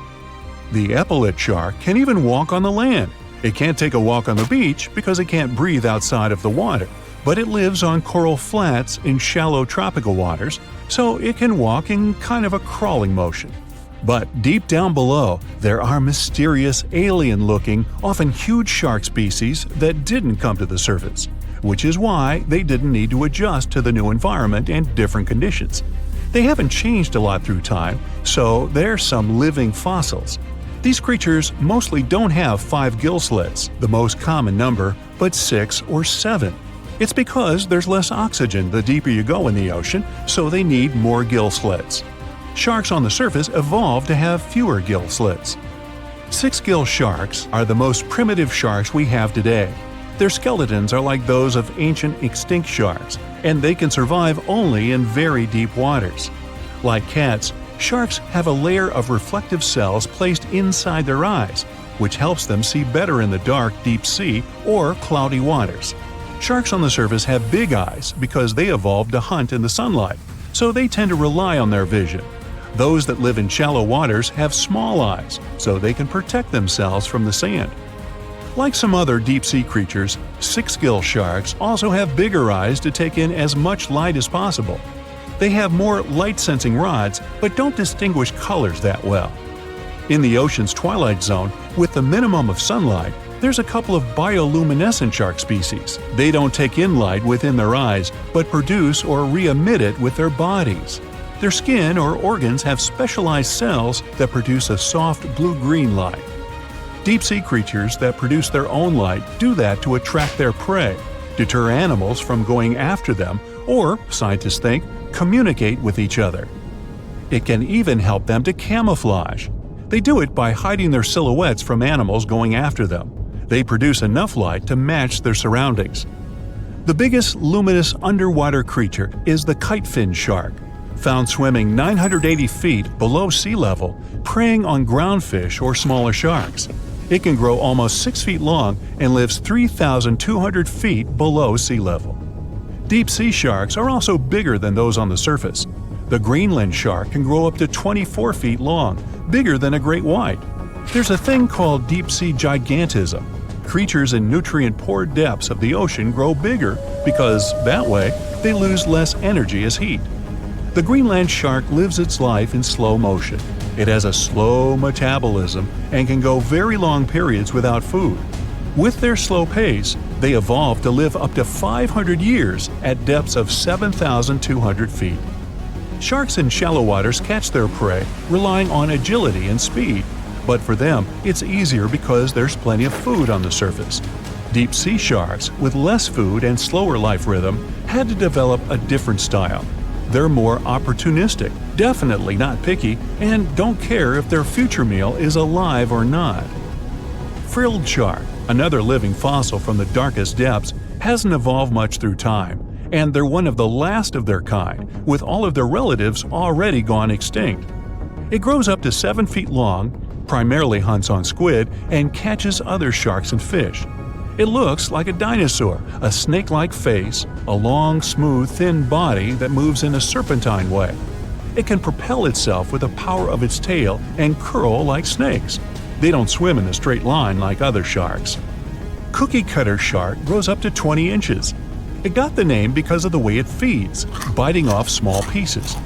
Speaker 1: The epaulet shark can even walk on the land. It can't take a walk on the beach because it can't breathe outside of the water, but it lives on coral flats in shallow tropical waters, so it can walk in kind of a crawling motion. But deep down below, there are mysterious, alien-looking, often huge shark species that didn't come to the surface, which is why they didn't need to adjust to the new environment and different conditions. They haven't changed a lot through time, so they're some living fossils. These creatures mostly don't have 5 gill slits, the most common number, but 6 or 7. It's because there's less oxygen the deeper you go in the ocean, so they need more gill slits. Sharks on the surface evolved to have fewer gill slits. 6-gill sharks are the most primitive sharks we have today. Their skeletons are like those of ancient extinct sharks, and they can survive only in very deep waters. Like cats, sharks have a layer of reflective cells placed inside their eyes, which helps them see better in the dark, deep sea or cloudy waters. Sharks on the surface have big eyes because they evolved to hunt in the sunlight, so they tend to rely on their vision. Those that live in shallow waters have small eyes, so they can protect themselves from the sand. Like some other deep-sea creatures, 6-gill sharks also have bigger eyes to take in as much light as possible. They have more light-sensing rods, but don't distinguish colors that well. In the ocean's twilight zone, with the minimum of sunlight, there's a couple of bioluminescent shark species. They don't take in light within their eyes, but produce or re-emit it with their bodies. Their skin or organs have specialized cells that produce a soft blue-green light. Deep-sea creatures that produce their own light do that to attract their prey, deter animals from going after them, or, scientists think, communicate with each other. It can even help them to camouflage. They do it by hiding their silhouettes from animals going after them. They produce enough light to match their surroundings. The biggest luminous underwater creature is the kitefin shark, found swimming 980 feet below sea level, preying on groundfish or smaller sharks. It can grow almost 6 feet long and lives 3,200 feet below sea level. Deep-sea sharks are also bigger than those on the surface. The Greenland shark can grow up to 24 feet long, bigger than a great white. There's a thing called deep-sea gigantism. Creatures in nutrient-poor depths of the ocean grow bigger because, that way, they lose less energy as heat. The Greenland shark lives its life in slow motion. It has a slow metabolism and can go very long periods without food. With their slow pace, they evolved to live up to 500 years at depths of 7,200 feet. Sharks in shallow waters catch their prey relying on agility and speed, but for them, it's easier because there's plenty of food on the surface. Deep-sea sharks, with less food and slower life rhythm, had to develop a different style. They're more opportunistic, definitely not picky, and don't care if their future meal is alive or not. Frilled shark, another living fossil from the darkest depths, hasn't evolved much through time, and they're one of the last of their kind, with all of their relatives already gone extinct. It grows up to 7 feet long, primarily hunts on squid, and catches other sharks and fish. It looks like a dinosaur, a snake-like face, a long, smooth, thin body that moves in a serpentine way. It can propel itself with the power of its tail and curl like snakes. They don't swim in a straight line like other sharks. Cookie-cutter shark grows up to 20 inches. It got the name because of the way it feeds, biting off small pieces.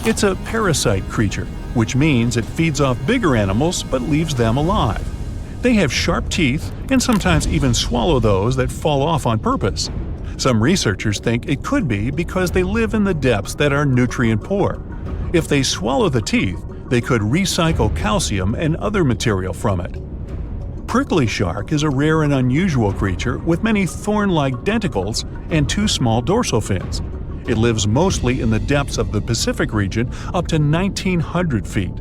Speaker 1: It's a parasite creature, which means it feeds off bigger animals but leaves them alive. They have sharp teeth and sometimes even swallow those that fall off on purpose. Some researchers think it could be because they live in the depths that are nutrient poor. If they swallow the teeth, they could recycle calcium and other material from it. Prickly shark is a rare and unusual creature with many thorn-like denticles and 2 small dorsal fins. It lives mostly in the depths of the Pacific region up to 1,900 feet.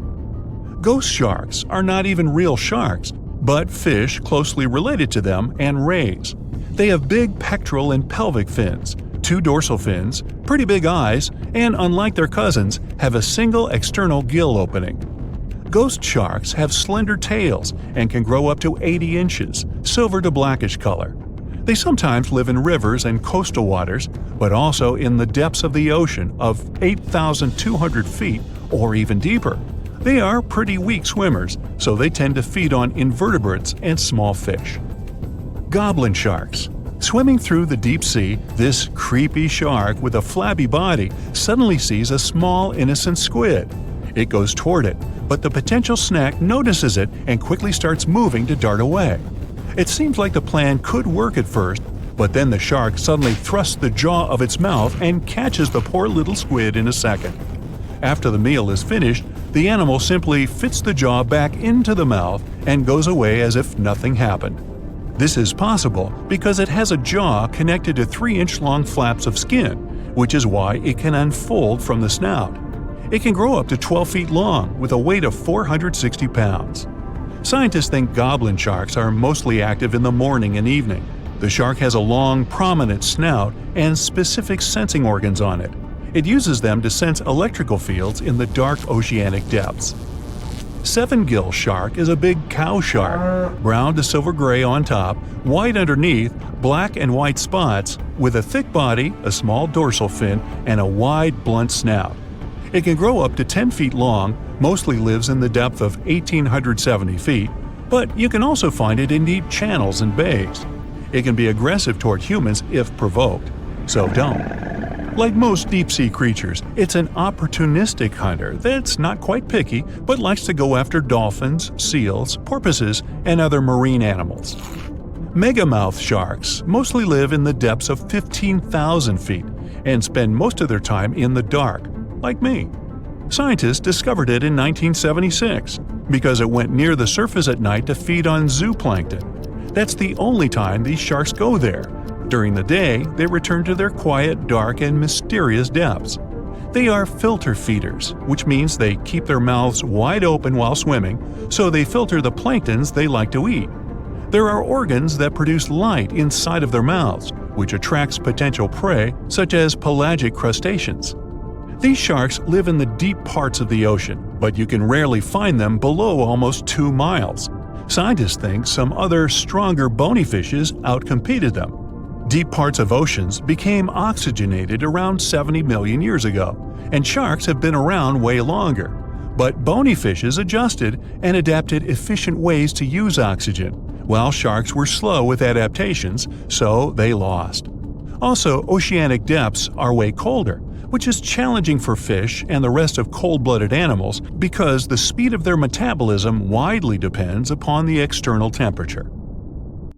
Speaker 1: Ghost sharks are not even real sharks, but fish closely related to them and rays. They have big pectoral and pelvic fins, 2 dorsal fins, pretty big eyes, and unlike their cousins, have a single external gill opening. Ghost sharks have slender tails and can grow up to 80 inches, silver to blackish color. They sometimes live in rivers and coastal waters, but also in the depths of the ocean of 8,200 feet or even deeper. They are pretty weak swimmers, so they tend to feed on invertebrates and small fish. Goblin sharks. Swimming through the deep sea, this creepy shark with a flabby body suddenly sees a small, innocent squid. It goes toward it, but the potential snack notices it and quickly starts moving to dart away. It seems like the plan could work at first, but then the shark suddenly thrusts the jaw of its mouth and catches the poor little squid in a second. After the meal is finished, the animal simply fits the jaw back into the mouth and goes away as if nothing happened. This is possible because it has a jaw connected to 3-inch-long flaps of skin, which is why it can unfold from the snout. It can grow up to 12 feet long with a weight of 460 pounds. Scientists think goblin sharks are mostly active in the morning and evening. The shark has a long, prominent snout and specific sensing organs on it. It uses them to sense electrical fields in the dark oceanic depths. Seven-gill shark is a big cow shark, brown to silver-gray on top, white underneath, black and white spots, with a thick body, a small dorsal fin, and a wide, blunt snout. It can grow up to 10 feet long, mostly lives in the depth of 1,870 feet, but you can also find it in deep channels and bays. It can be aggressive toward humans if provoked, so don't. Like most deep-sea creatures, it's an opportunistic hunter that's not quite picky but likes to go after dolphins, seals, porpoises, and other marine animals. Megamouth sharks mostly live in the depths of 15,000 feet and spend most of their time in the dark, like me. Scientists discovered it in 1976 because it went near the surface at night to feed on zooplankton. That's the only time these sharks go there. During the day, they return to their quiet, dark, and mysterious depths. They are filter feeders, which means they keep their mouths wide open while swimming, so they filter the planktons they like to eat. There are organs that produce light inside of their mouths, which attracts potential prey, such as pelagic crustaceans. These sharks live in the deep parts of the ocean, but you can rarely find them below almost 2 miles. Scientists think some other, stronger bony fishes outcompeted them. Deep parts of oceans became oxygenated around 70 million years ago, and sharks have been around way longer. But bony fishes adjusted and adapted efficient ways to use oxygen, while sharks were slow with adaptations, so they lost. Also, oceanic depths are way colder, which is challenging for fish and the rest of cold-blooded animals because the speed of their metabolism widely depends upon the external temperature.